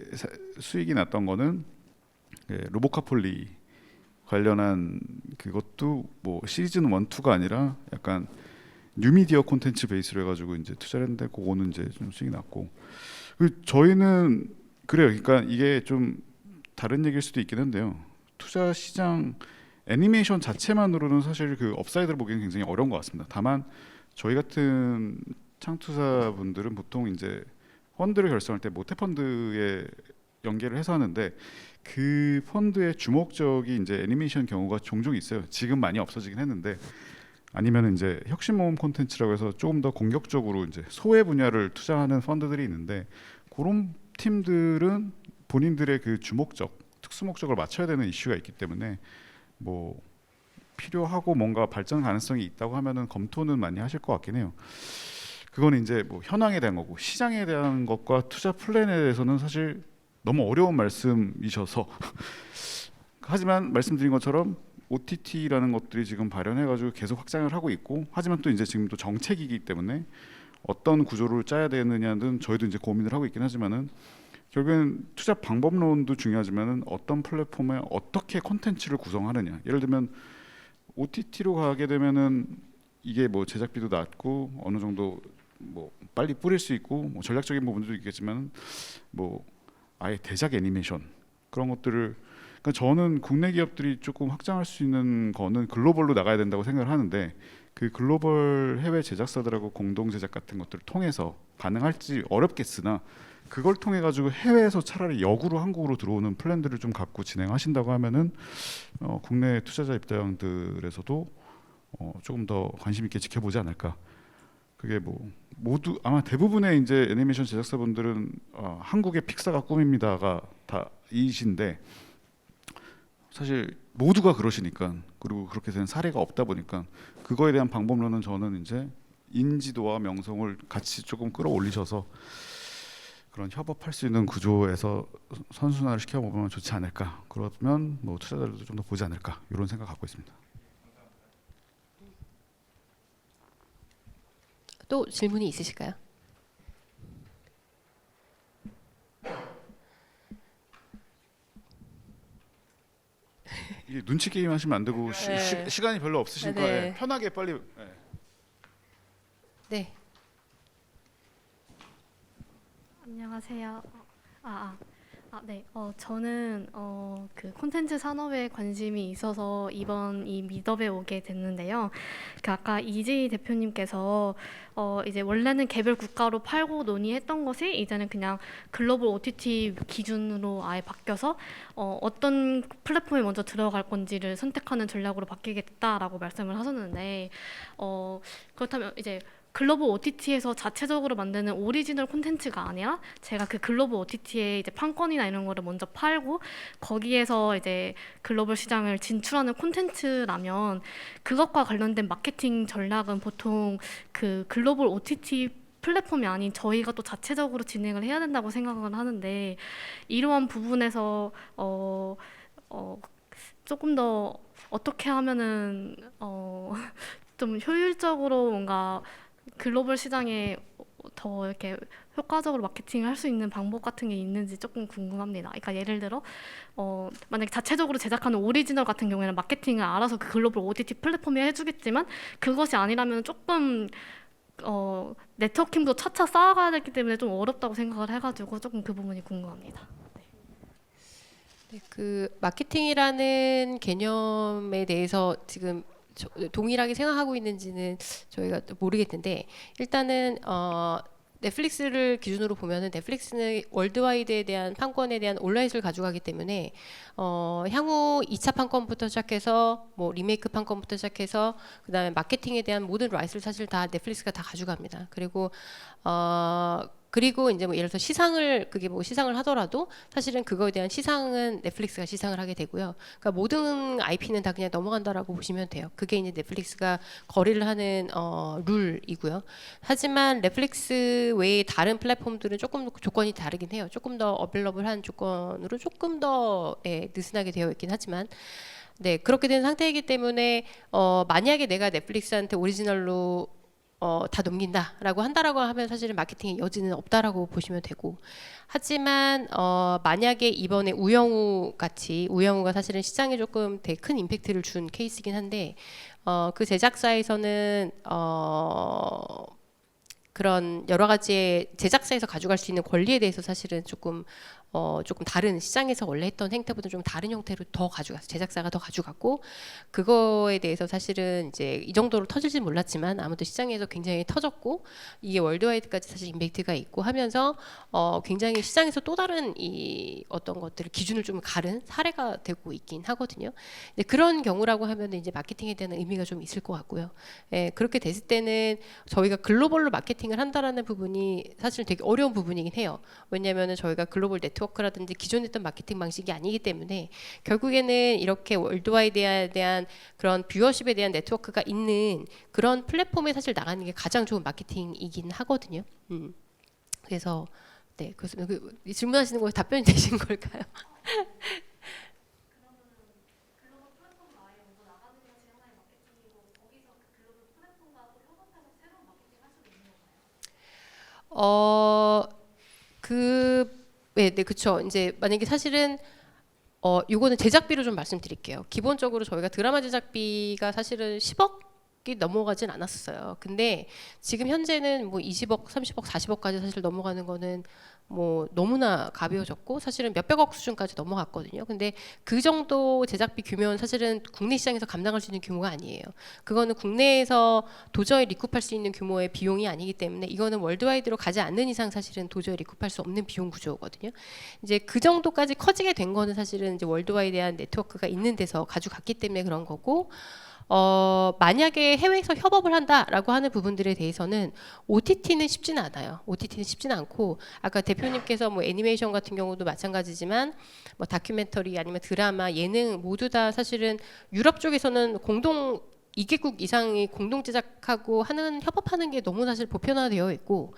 수익이 났던 거는 로보카폴리 관련한 그것도 뭐 시즌 1, 2가 아니라 약간 뉴미디어 콘텐츠 베이스로 해가지고 이제 투자를 했는데 그거는 이제 좀 수익이 났고, 저희는 그래요. 그러니까 이게 좀 다른 얘기일 수도 있긴 한데요. 투자 시장 애니메이션 자체만으로는 사실 그 업사이드를 보기는 굉장히 어려운 것 같습니다. 다만 저희 같은 창투사 분들은 보통 이제 펀드를 결성할 때 모태 펀드에 연계를 해서 하는데 그 펀드의 주목적이 이제 애니메이션 경우가 종종 있어요. 지금 많이 없어지긴 했는데, 아니면 이제 혁신 모험 콘텐츠라고 해서 조금 더 공격적으로 이제 소외 분야를 투자하는 펀드들이 있는데, 그런 팀들은 본인들의 그 주목적, 특수 목적을 맞춰야 되는 이슈가 있기 때문에 뭐 필요하고 뭔가 발전 가능성이 있다고 하면은 검토는 많이 하실 것 같긴 해요. 그건 이제 뭐 현황에 대한 거고, 시장에 대한 것과 투자 플랜에 대해서는 사실 너무 어려운 말씀이셔서 하지만 말씀드린 것처럼 OTT라는 것들이 지금 발현해가지고 계속 확장을 하고 있고, 하지만 또 이제 지금 또 정책이기 때문에 어떤 구조를 짜야 되느냐는 저희도 이제 고민을 하고 있긴 하지만은 결국엔 투자 방법론도 중요하지만은 어떤 플랫폼에 어떻게 콘텐츠를 구성하느냐. 예를 들면 OTT로 가게 되면은 이게 뭐 제작비도 낮고 어느 정도 뭐 빨리 뿌릴 수 있고 뭐 전략적인 부분도 있겠지만 뭐 아예 대작 애니메이션 그런 것들을, 그러니까 저는 국내 기업들이 조금 확장할 수 있는 거는 글로벌로 나가야 된다고 생각을 하는데, 그 글로벌 해외 제작사들하고 공동 제작 같은 것들을 통해서 가능할지 어렵겠으나 그걸 통해 가지고 해외에서 차라리 역으로 한국으로 들어오는 플랜들을 좀 갖고 진행하신다고 하면은 국내 투자자 입장들에서도 조금 더 관심 있게 지켜보지 않을까. 그게 뭐 모두 아마 대부분의 이제 애니메이션 제작사분들은 한국의 픽사가 꿈입니다가 다 이신데, 사실 모두가 그러시니까, 그리고 그렇게 된 사례가 없다 보니까 그거에 대한 방법론은 저는 이제 인지도와 명성을 같이 조금 끌어올리셔서 그런 협업할 수 있는 구조에서 선순환을 시켜보면 좋지 않을까. 그러면 뭐 투자자들도 좀 더 보지 않을까, 이런 생각 갖고 있습니다. 또 질문이 있으실까요? 이게 눈치 게임 하시면 안 되고 네. 시간이 별로 없으시니까 네. 편하게 빨리. 네. 안녕하세요. 네. 저는 그 콘텐츠 산업에 관심이 있어서 이번 이 미더에 오게 됐는데요. 그 아까 이지 대표님께서 이제 원래는 개별 국가로 팔고 논의했던 것이 이제는 그냥 글로벌 OTT 기준으로 아예 바뀌어서 어떤 플랫폼에 먼저 들어갈 건지를 선택하는 전략으로 바뀌게 됐다라고 말씀을 하셨는데, 그렇다면 이제 글로벌 OTT에서 자체적으로 만드는 오리지널 콘텐츠가 아니라 제가 그 글로벌 OTT에 이제 판권이나 이런 거를 먼저 팔고 거기에서 이제 글로벌 시장을 진출하는 콘텐츠라면 그것과 관련된 마케팅 전략은 보통 그 글로벌 OTT 플랫폼이 아닌 저희가 또 자체적으로 진행을 해야 된다고 생각을 하는데, 이러한 부분에서 조금 더 어떻게 하면은 좀 효율적으로 뭔가 글로벌 시장에 더 이렇게 효과적으로 마케팅을 할 수 있는 방법 같은 게 있는지 조금 궁금합니다. 그러니까 예를 들어 만약에 자체적으로 제작하는 오리지널 같은 경우에는 마케팅을 알아서 그 글로벌 OTT 플랫폼에 해주겠지만 그것이 아니라면 조금 네트워킹도 차차 쌓아가야 되기 때문에 좀 어렵다고 생각을 해가지고 조금 그 부분이 궁금합니다. 네, 그 마케팅이라는 개념에 대해서 지금 동일하게 생각하고 있는지는 저희가 또 모르겠는데 일단은 넷플릭스를 기준으로 보면은 넷플릭스는 월드와이드에 대한 판권에 대한 온라인을 가져가기 때문에 향후 2차 판권부터 시작해서 뭐 리메이크 판권부터 시작해서 그다음에 마케팅에 대한 모든 라이트를 사실 다 넷플릭스가 다 가져갑니다. 그리고 이제 뭐 예를 들어서 시상을 그게 뭐 시상을 하더라도 사실은 그거에 대한 시상은 넷플릭스가 시상을 하게 되고요. 그러니까 모든 IP는 다 그냥 넘어간다라고 보시면 돼요. 그게 이제 넷플릭스가 거래를 하는 룰이고요. 하지만 넷플릭스 외에 다른 플랫폼들은 조금 조건이 다르긴 해요. 조금 더 어빌러블한 조건으로 조금 더 느슨하게 되어 있긴 하지만 네 그렇게 된 상태이기 때문에 만약에 내가 넷플릭스한테 오리지널로 다 넘긴다라고 한다라고 하면 사실은 마케팅의 여지는 없다라고 보시면 되고 하지만 만약에 이번에 우영우가 사실은 시장에 조금 되게 큰 임팩트를 준 케이스이긴 한데 그 제작사에서는 그런 여러 가지의 제작사에서 가져갈 수 있는 권리에 대해서 사실은 조금 다른 시장에서 원래 했던 행태보다 좀 다른 형태로 더 가져갔어요. 제작사가 더 가져갔고 그거에 대해서 사실은 이제 이 정도로 터질지 몰랐지만 아무튼 시장에서 굉장히 터졌고 이게 월드와이드까지 사실 임팩트가 있고 하면서 굉장히 시장에서 또 다른 이 어떤 것들을 기준을 좀 가른 사례가 되고 있긴 하거든요. 근데 그런 경우라고 하면 이제 마케팅에 대한 의미가 좀 있을 것 같고요. 예, 그렇게 됐을 때는 저희가 글로벌로 마케팅을 한다라는 부분이 사실 되게 어려운 부분이긴 해요. 왜냐하면 저희가 글로벌 네트워크라든지 기존에 했던 마케팅 방식이 아니기 때문에 결국에는 이렇게 월드와이드에 대한 그런 뷰어십에 대한 네트워크가 있는 그런 플랫폼에 사실 나가는 게 가장 좋은 마케팅이긴 하거든요. 그래서 네, 그래서 질문하시는 거에 답변이 되신 걸까요? 네, 그쵸. 이제 만약에 사실은 요거는 제작비로 좀 말씀드릴게요. 기본적으로 저희가 드라마 제작비가 사실은 10억이 넘어가진 않았어요. 근데 지금 현재는 뭐 20억, 30억, 40억까지 사실 넘어가는 거는 뭐 너무나 가벼워졌고 사실은 몇백억 수준까지 넘어갔거든요. 근데 그 정도 제작비 규모는 사실은 국내 시장에서 감당할 수 있는 규모가 아니에요. 그거는 국내에서 도저히 리쿱할 수 있는 규모의 비용이 아니기 때문에 이거는 월드와이드로 가지 않는 이상 사실은 도저히 리쿱할 수 없는 비용 구조거든요. 이제 그 정도까지 커지게 된 거는 사실은 이제 월드와이드에 대한 네트워크가 있는 데서 가져갔기 때문에 그런 거고 만약에 해외에서 협업을 한다라고 하는 부분들에 대해서는 OTT는 쉽지는 않아요. OTT는 쉽지는 않고 아까 대표님께서 뭐 애니메이션 같은 경우도 마찬가지지만 뭐 다큐멘터리 아니면 드라마, 예능 모두 다 사실은 유럽 쪽에서는 2개국 이상이 공동 제작하고 하는 협업하는 게 너무 사실 보편화되어 있고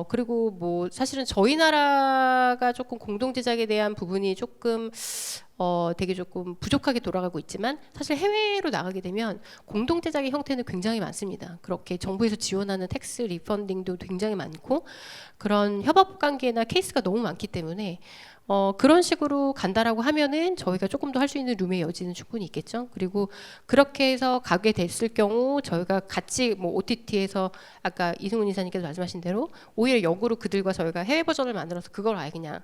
그리고 뭐 사실은 저희 나라가 조금 공동 제작에 대한 부분이 조금 되게 조금 부족하게 돌아가고 있지만 사실 해외로 나가게 되면 공동 제작의 형태는 굉장히 많습니다. 그렇게 정부에서 지원하는 텍스 리펀딩도 굉장히 많고 그런 협업 관계나 케이스가 너무 많기 때문에 그런 식으로 간다라고 하면은 저희가 조금 더 할 수 있는 룸의 여지는 충분히 있겠죠. 그리고 그렇게 해서 가게 됐을 경우 저희가 같이 뭐 OTT에서 아까 이승훈 이사님께서 말씀하신 대로 오히려 역으로 그들과 저희가 해외 버전을 만들어서 그걸 아예 그냥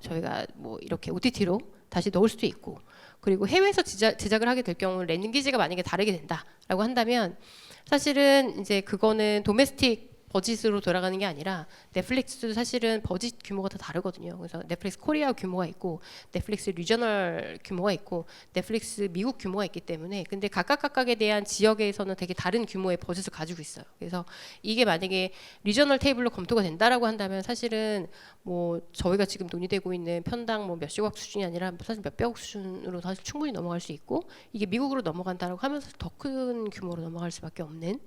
저희가 뭐 이렇게 OTT로 다시 넣을 수도 있고 그리고 해외에서 제작을 하게 될 경우 랜딩 기지가 만약에 다르게 된다라고 한다면 사실은 이제 그거는 도메스틱 버짓으로 돌아가는 게 아니라 넷플릭스도 사실은 버짓 규모가 다 다르거든요. 그래서 넷플릭스 코리아 규모가 있고 넷플릭스 리저널 규모가 있고 넷플릭스 미국 규모가 있기 때문에 근데 각각에 대한 지역에서는 되게 다른 규모의 버짓을 가지고 있어요. 그래서 이게 만약에 리저널 테이블로 검토가 된다라고 한다면 사실은 뭐 저희가 지금 논의되고 있는 편당 뭐 몇십억 수준이 아니라 사실 몇백억 수준으로 사실 충분히 넘어갈 수 있고 이게 미국으로 넘어간다라고 하면서 더 큰 규모로 넘어갈 수밖에 없는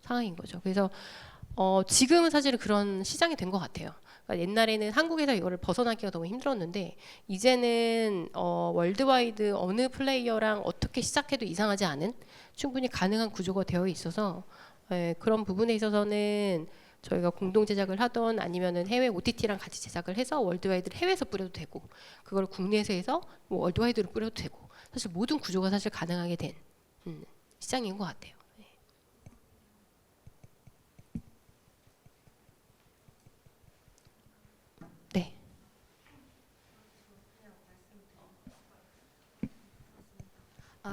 상황인 거죠. 그래서 지금은 사실은 그런 시장이 된 것 같아요. 그러니까 옛날에는 한국에서 이거를 벗어나기가 너무 힘들었는데 이제는 월드와이드 어느 플레이어랑 어떻게 시작해도 이상하지 않은 충분히 가능한 구조가 되어 있어서 그런 부분에 있어서는 저희가 공동 제작을 하던 아니면은 해외 OTT랑 같이 제작을 해서 월드와이드를 해외에서 뿌려도 되고 그걸 국내에서 해서 뭐 월드와이드로 뿌려도 되고 사실 모든 구조가 사실 가능하게 된 시장인 것 같아요. 네.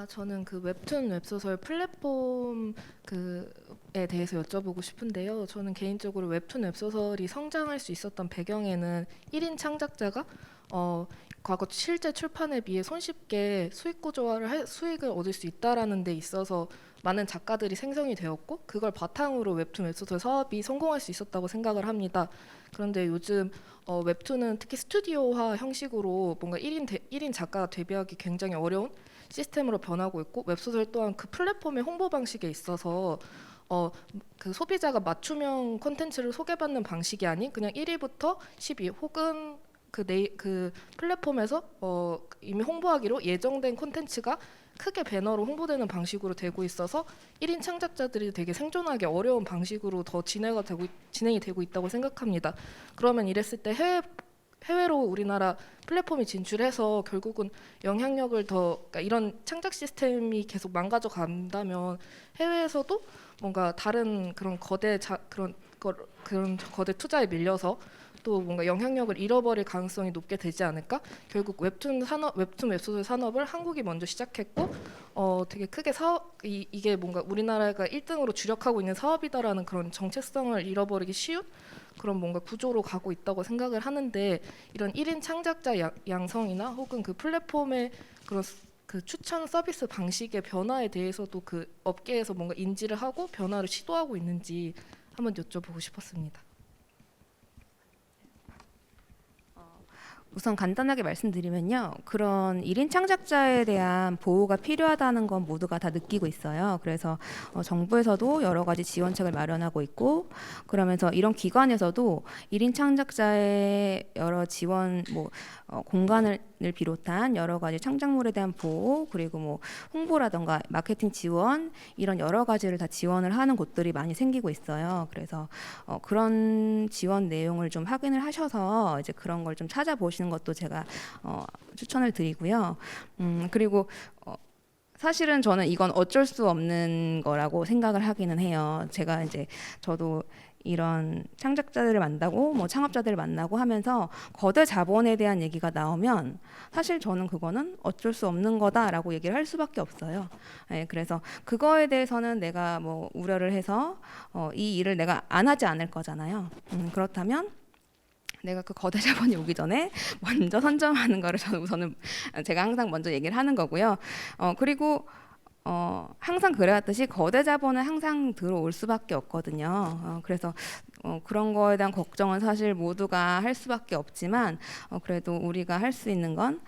저는 그 웹툰 웹소설 플랫폼 그에 대해서 여쭤보고 싶은데요. 저는 개인적으로 웹툰 웹소설이 성장할 수 있었던 배경에는 1인 창작자가 과거 실제 출판에 비해 손쉽게 수익 구조화를 수익을 얻을 수 있다라는 데 있어서 많은 작가들이 생성이 되었고 그걸 바탕으로 웹툰 웹소설 사업이 성공할 수 있었다고 생각을 합니다. 그런데 요즘 웹툰은 특히 스튜디오화 형식으로 뭔가 1인 작가가 데뷔하기 굉장히 어려운 시스템으로 변하고 있고 웹소설 또한 그 플랫폼의 홍보 방식에 있어서 그 소비자가 맞춤형 콘텐츠를 소개받는 방식이 아닌 그냥 1위부터 10위 혹은 그 플랫폼에서 이미 홍보하기로 예정된 콘텐츠가 크게 배너로 홍보되는 방식으로 되고 있어서 1인 창작자들이 되게 생존하기 어려운 방식으로 더 진행이 되고 있다고 생각합니다. 그러면 이랬을 때 해외로 우리나라 플랫폼이 진출해서 결국은 영향력을 그러니까 이런 창작 시스템이 계속 망가져 간다면 해외에서도 뭔가 다른 그런 그런 거대 투자에 밀려서 또 뭔가 영향력을 잃어버릴 가능성이 높게 되지 않을까? 결국 웹툰 웹소설 산업을 한국이 먼저 시작했고 되게 크게 이게 뭔가 우리나라가 1등으로 주력하고 있는 사업이다라는 그런 정체성을 잃어버리기 쉬운 그런 뭔가 구조로 가고 있다고 생각을 하는데 이런 1인 창작자 양성이나 혹은 그 플랫폼의 그런 그 추천 서비스 방식의 변화에 대해서도 그 업계에서 뭔가 인지를 하고 변화를 시도하고 있는지 한번 여쭤보고 싶었습니다. 우선 간단하게 말씀드리면요. 그런 1인 창작자에 대한 보호가 필요하다는 건 모두가 다 느끼고 있어요. 그래서 정부에서도 여러 가지 지원책을 마련하고 있고 그러면서 이런 기관에서도 1인 창작자의 여러 지원 공간을 비롯한 여러 가지 창작물에 대한 보호 그리고 뭐 홍보라던가 마케팅 지원 이런 여러 가지를 다 지원을 하는 곳들이 많이 생기고 있어요. 그래서 그런 지원 내용을 좀 확인을 하셔서 이제 그런 걸 좀 찾아보시는 것도 제가 추천을 드리고요. 그리고 사실은 저는 이건 어쩔 수 없는 거라고 생각을 하기는 해요. 제가 이제 저도 이런 창작자들을 만나고 뭐 창업자들을 만나고 하면서 거대 자본에 대한 얘기가 나오면 사실 저는 그거는 어쩔 수 없는 거다라고 얘기를 할 수밖에 없어요. 네, 그래서 그거에 대해서는 내가 뭐 우려를 해서 이 일을 내가 안 하지 않을 거잖아요. 그렇다면 내가 그 거대 자본이 오기 전에 먼저 선점하는 거를 저는 우선은 제가 항상 먼저 얘기를 하는 거고요. 그리고 항상 그래왔듯이 거대 자본은 항상 들어올 수밖에 없거든요. 그래서 그런 거에 대한 걱정은 사실 모두가 할 수밖에 없지만 그래도 우리가 할 수 있는 건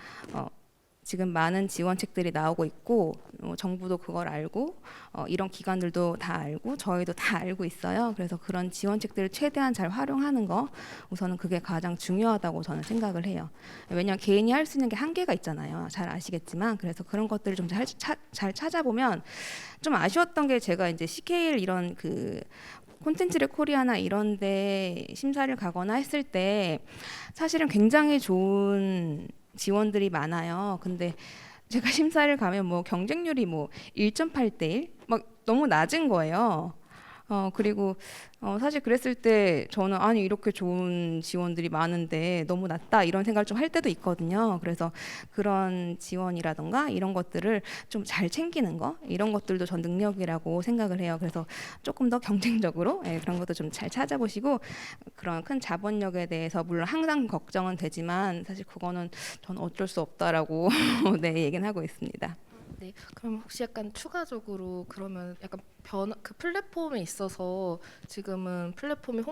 지금 많은 지원책들이 나오고 있고 정부도 그걸 알고 이런 기관들도 다 알고 저희도 다 알고 있어요. 그래서 그런 지원책들을 최대한 잘 활용하는 거 우선은 그게 가장 중요하다고 저는 생각을 해요. 왜냐하면 개인이 할 수 있는 게 한계가 있잖아요. 잘 아시겠지만 그래서 그런 것들을 좀 잘 찾아보면 좀 아쉬웠던 게 제가 이제 CKL 이런 그 콘텐츠를 코리아나 이런데 심사를 가거나 했을 때 사실은 굉장히 좋은 지원들이 많아요. 근데 제가 심사를 가면 뭐 경쟁률이 뭐 1.8대 1 막 너무 낮은 거예요. 그리고 사실 그랬을 때 저는 아니 이렇게 좋은 지원들이 많은데 너무 낮다 이런 생각을 좀 할 때도 있거든요. 그래서 그런 지원이라던가 이런 것들을 좀 잘 챙기는 거 이런 것들도 전 능력이라고 생각을 해요. 그래서 조금 더 경쟁적으로 그런 것도 좀 잘 찾아보시고 그런 큰 자본력에 대해서 물론 항상 걱정은 되지만 사실 그거는 전 어쩔 수 없다라고 네 얘기는 하고 있습니다. 네, 그럼 혹시 약간 추가적으로 그러면 약간 그 플랫폼에 있어서 지금은 플랫폼이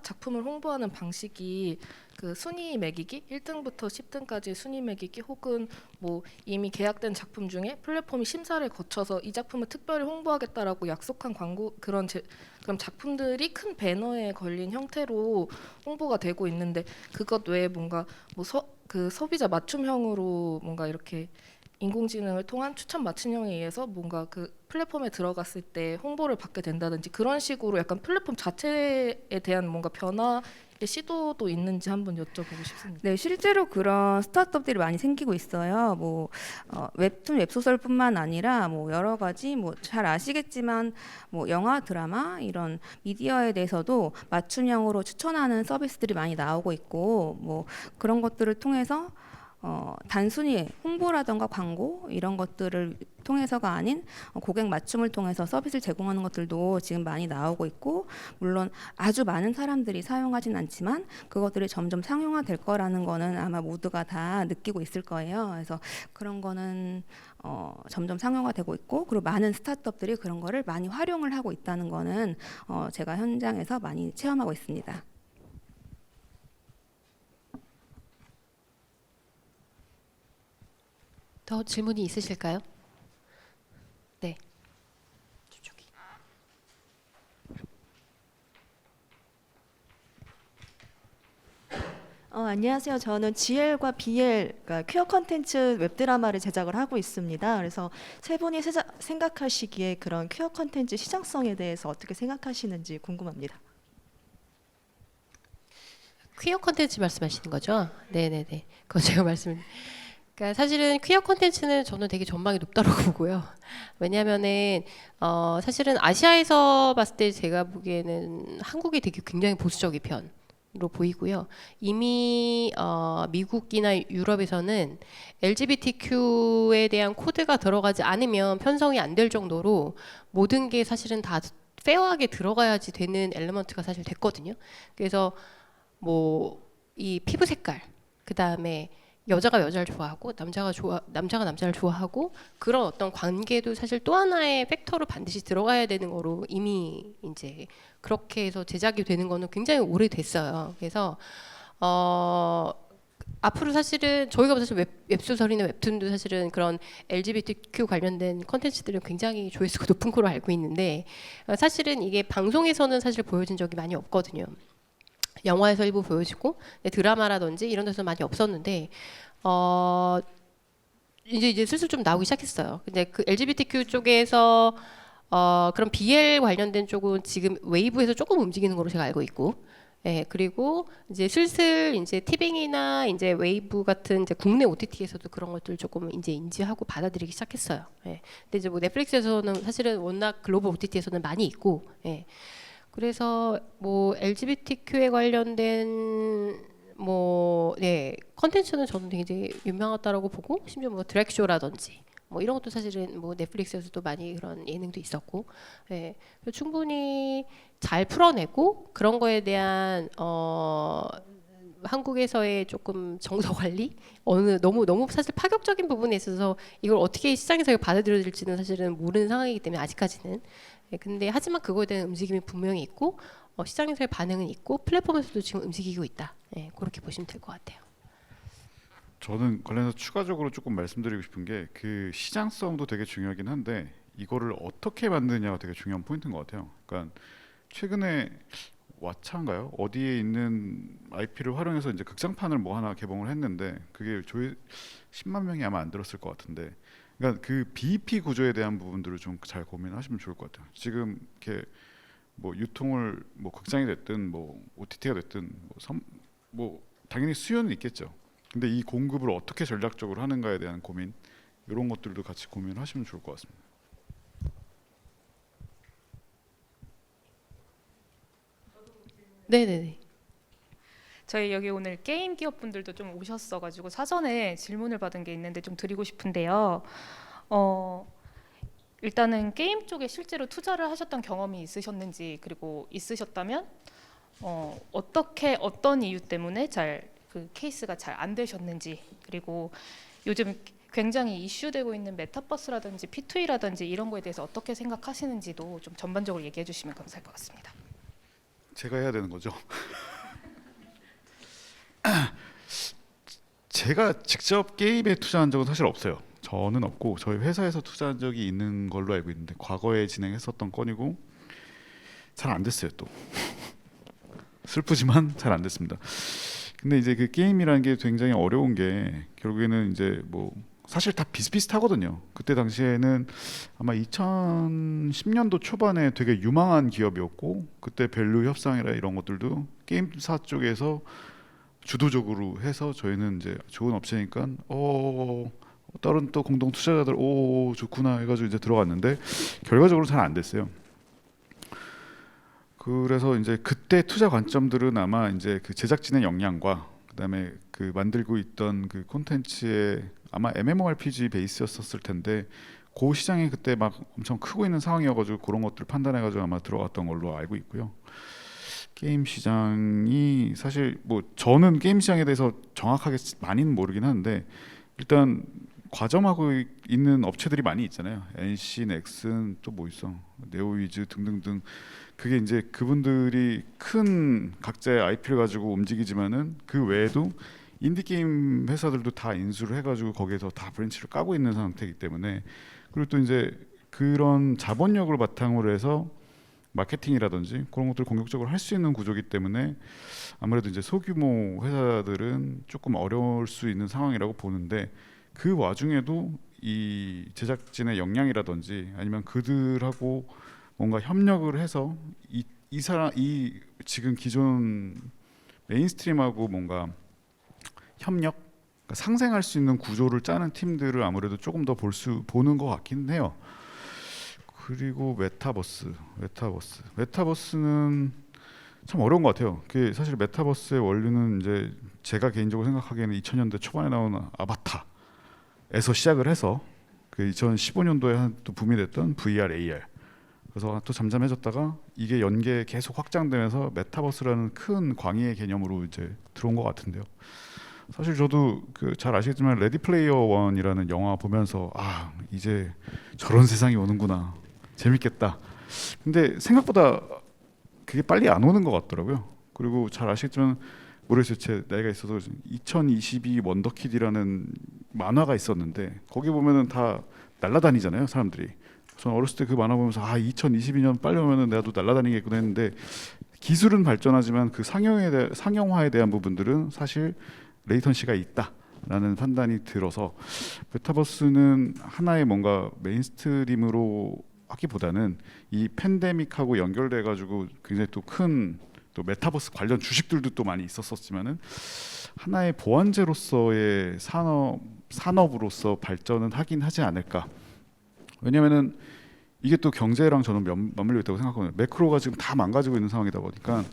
작품을 홍보하는 방식이 그 순위 매기기 1등부터 10등까지 순위 매기기 혹은 뭐 이미 계약된 작품 중에 플랫폼이 심사를 거쳐서 이 작품을 특별히 홍보하겠다라고 약속한 광고 그런 작품들이 큰 배너에 걸린 형태로 홍보가 되고 있는데 그것 외에 뭔가 뭐 그 소비자 맞춤형으로 뭔가 이렇게 인공지능을 통한 추천 맞춤형에 의해서 뭔가 그 플랫폼에 들어갔을 때 홍보를 받게 된다든지 그런 식으로 약간 플랫폼 자체에 대한 뭔가 변화의 시도도 있는지 한번 여쭤보고 싶습니다. 네, 실제로 그런 스타트업들이 많이 생기고 있어요. 뭐 웹툰, 웹소설뿐만 아니라 뭐 여러 가지 뭐 잘 아시겠지만 뭐 영화, 드라마 이런 미디어에 대해서도 맞춤형으로 추천하는 서비스들이 많이 나오고 있고 뭐 그런 것들을 통해서 단순히 홍보라던가 광고 이런 것들을 통해서가 아닌 고객 맞춤을 통해서 서비스를 제공하는 것들도 지금 많이 나오고 있고 물론 아주 많은 사람들이 사용하진 않지만 그것들이 점점 상용화될 거라는 거는 아마 모두가 다 느끼고 있을 거예요. 그래서 그런 거는 점점 상용화되고 있고 그리고 많은 스타트업들이 그런 거를 많이 활용을 하고 있다는 거는 제가 현장에서 많이 체험하고 있습니다. 더 질문이 있으실까요? 네. 저쪽이. 안녕하세요. 저는 GL과 BL, 그러니까 퀴어 컨텐츠 웹드라마를 제작을 하고 있습니다. 그래서 세 분이 생각하시기에 그런 퀴어 컨텐츠 시장성에 대해서 어떻게 생각하시는지 궁금합니다. 퀴어 콘텐츠 말씀하시는 거죠? 네네네. 그거 제가 그러니까 사실은 퀴어 콘텐츠는 저는 되게 전망이 높다고 보고요. 왜냐하면은 사실은 아시아에서 봤을 때 제가 보기에는 한국이 되게 굉장히 보수적인 편으로 보이고요. 이미 미국이나 유럽에서는 LGBTQ에 대한 코드가 들어가지 않으면 편성이 안 될 정도로 모든 게 사실은 다 페어하게 들어가야지 되는 엘리먼트가 사실 됐거든요. 그래서 뭐 이 피부 색깔, 그 다음에 여자가 여자를 좋아하고 남자가 남자를 좋아하고 그런 어떤 관계도 사실 또 하나의 팩터로 반드시 들어가야 되는 거로 이미 이제 그렇게 해서 제작이 되는 거는 굉장히 오래됐어요. 그래서 앞으로 사실은 저희가 사실 웹소설이나 웹툰도 사실은 그런 LGBTQ 관련된 컨텐츠들은 굉장히 조회수가 높은 걸로 알고 있는데 사실은 이게 방송에서는 사실 보여진 적이 많이 없거든요. 영화에서 일부 보여지고 드라마라든지 이런 데서 많이 없었는데 이제 슬슬 좀 나오기 시작했어요. 근데 그 LGBTQ 쪽에서 그런 BL 관련된 쪽은 지금 웨이브에서 조금 움직이는 걸로 제가 알고 있고, 예, 그리고 이제 슬슬 이제 티빙이나 이제 웨이브 같은 이제 국내 OTT에서도 그런 것들 조금 이제 인지하고 받아들이기 시작했어요. 예. 근데 이제 뭐 넷플릭스에서는 사실은 워낙 글로벌 OTT에서는 많이 있고, 예. 그래서 뭐 LGBTQ에 관련된 뭐 컨텐츠는 저는 되게 유명하다라고 보고 심지어 뭐 드랙쇼라든지 뭐 이런 것도 사실은 뭐 넷플릭스에서도 많이 그런 예능도 있었고 충분히 잘 풀어내고 그런 거에 대한 한국에서의 조금 정서 관리 너무 사실 파격적인 부분에 있어서 이걸 어떻게 시장에서 받아들여질지는 사실은 모르는 상황이기 때문에 아직까지는 근데 하지만 그거에 대한 움직임이 분명히 있고 시장에서의 반응은 있고 플랫폼에서도 지금 움직이고 있다. 그렇게 보시면 될 것 같아요. 저는 관련해서 추가적으로 조금 말씀드리고 싶은 게 그 시장성도 되게 중요하긴 한데 이거를 어떻게 만드냐가 되게 중요한 포인트인 것 같아요. 그러니까 최근에 왓챠인가요? 어디에 있는 IP를 활용해서 이제 극장판을 뭐 하나 개봉을 했는데 그게 조회 10만 명이 아마 안 들었을 것 같은데 그러니까 그 BEP 구조에 대한 부분들을 좀 잘 고민하시면 좋을 것 같아요. 지금 이렇게 뭐 유통을 뭐 극장이 됐든 뭐 OTT가 됐든 뭐 당연히 수요는 있겠죠. 근데 이 공급을 어떻게 전략적으로 하는가에 대한 고민 이런 것들도 같이 고민하시면 좋을 것 같습니다. 네네네. 저희 여기 오늘 게임 기업분들도 좀 오셨어가지고 사전에 질문을 받은 게 있는데 좀 드리고 싶은데요. 일단은 게임 쪽에 실제로 투자를 하셨던 경험이 있으셨는지 그리고 있으셨다면 어떤 이유 때문에 그 케이스가 잘 안 되셨는지 그리고 요즘 굉장히 이슈되고 있는 메타버스라든지 P2E라든지 이런 거에 대해서 어떻게 생각하시는지도 좀 전반적으로 얘기해 주시면 감사할 것 같습니다. 제가 해야 되는 거죠. 제가 직접 게임에 투자한 적은 사실 없어요. 저는 없고 저희 회사에서 투자한 적이 있는 걸로 알고 있는데 과거에 진행했었던 건이고 잘 안 됐어요 또. 슬프지만 잘 안 됐습니다. 근데 이제 그 게임이라는 게 굉장히 어려운 게 결국에는 이제 뭐 사실 다 비슷비슷하거든요. 그때 당시에는 아마 2010년도 초반에 되게 유망한 기업이었고 그때 밸류 협상이라 이런 것들도 게임사 쪽에서 주도적으로 해서 저희는 이제 좋은 업체니까 다른 또 공동 투자자들 좋구나 해가지고 이제 들어갔는데 결과적으로 잘 안 됐어요. 그래서 이제 그때 투자 관점들은 아마 이제 그 제작진의 역량과 그다음에 그 만들고 있던 그 콘텐츠의 아마 MMORPG 베이스였었을 텐데 그 시장이 그때 막 엄청 크고 있는 상황이어가지고 그런 것들을 판단해가지고 아마 들어갔던 걸로 알고 있고요. 게임 시장이 사실 뭐 저는 게임 시장에 대해서 정확하게 많이는 모르긴 하는데 일단 과점하고 있는 업체들이 많이 있잖아요. NC, 넥슨 또 뭐 있어, 네오위즈 등등등. 그게 이제 그분들이 큰 각자의 IP를 가지고 움직이지만은 그 외에도 인디 게임 회사들도 다 인수를 해가지고 거기에서 다 브랜치를 까고 있는 상태이기 때문에 그리고 또 이제 그런 자본력을 바탕으로 해서 마케팅이라든지 그런 것들을 공격적으로 할 수 있는 구조이기 때문에 아무래도 이제 소규모 회사들은 조금 어려울 수 있는 상황이라고 보는데 그 와중에도 이 제작진의 역량이라든지 아니면 그들하고 뭔가 협력을 해서 이 지금 기존 메인스트림하고 뭔가 협력, 그러니까 상생할 수 있는 구조를 짜는 팀들을 아무래도 조금 더 보는 것 같긴 해요. 그리고 메타버스는 참 어려운 것 같아요. 그 사실 메타버스의 원리는 이제 제가 개인적으로 생각하기에는 2000년대 초반에 나온 아바타에서 시작을 해서 그 2015년도에 또 붐이 됐던 VR, AR. 그래서 또 잠잠해졌다가 이게 연계 계속 확장되면서 메타버스라는 큰 광의의 개념으로 이제 들어온 것 같은데요. 사실 저도 그 잘 아시겠지만 레디 플레이어 원이라는 영화 보면서 이제 저런 세상이 오는구나, 재밌겠다. 근데 생각보다 그게 빨리 안 오는 것 같더라고요. 그리고 잘 아시겠지만 모르겠어요. 제 나이가 있어서 2022 원더키드라는 만화가 있었는데 거기 보면은 다 날아다니잖아요, 사람들이. 저는 어렸을 때 그 만화 보면서 2022년 빨리 오면은 내가 또 날아다니겠구나 했는데 기술은 발전하지만 그 상용화에 대한 부분들은 사실 레이턴시가 있다라는 판단이 들어서 메타버스는 하나의 뭔가 메인스트림으로 하기보다는 이 팬데믹하고 연결돼 가지고 굉장히 또 큰 또 메타버스 관련 주식들도 또 많이 있었지만은 하나의 보완제로서의 산업으로서 발전은 하긴 하지 않을까. 왜냐면은 이게 또 경제랑 저는 맞물려 있다고 생각하거든요. 매크로가 지금 다 망가지고 있는 상황이다 보니까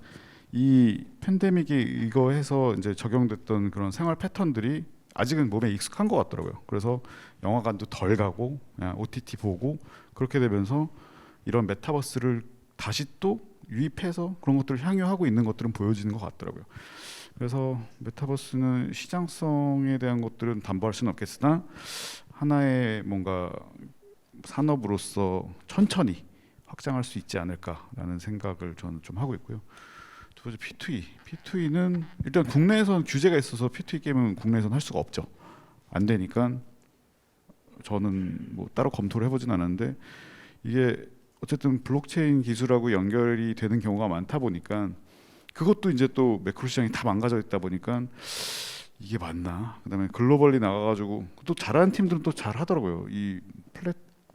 이 팬데믹이 이거 해서 이제 적용됐던 그런 생활 패턴들이 아직은 몸에 익숙한 것 같더라고요. 그래서 영화관도 덜 가고 그냥 OTT 보고 그렇게 되면서 이런 메타버스를 다시 또 유입해서 그런 것들을 향유하고 있는 것들은 보여지는 것 같더라고요. 그래서 메타버스는 시장성에 대한 것들은 담보할 수는 없겠으나 하나의 뭔가 산업으로서 천천히 확장할 수 있지 않을까라는 생각을 저는 좀 하고 있고요. 두 번째 P2E는 일단 국내에서는 규제가 있어서 P2E 게임은 국내에서는 할 수가 없죠. 안 되니까 저는 뭐 따로 검토를 해보진 않았는데 이게 어쨌든 블록체인 기술하고 연결이 되는 경우가 많다 보니까 그것도 이제 또 매크로 시장이 다 망가져 있다 보니까 이게 맞나? 그다음에 글로벌리 나가가지고 또 잘하는 팀들은 또 잘하더라고요. 이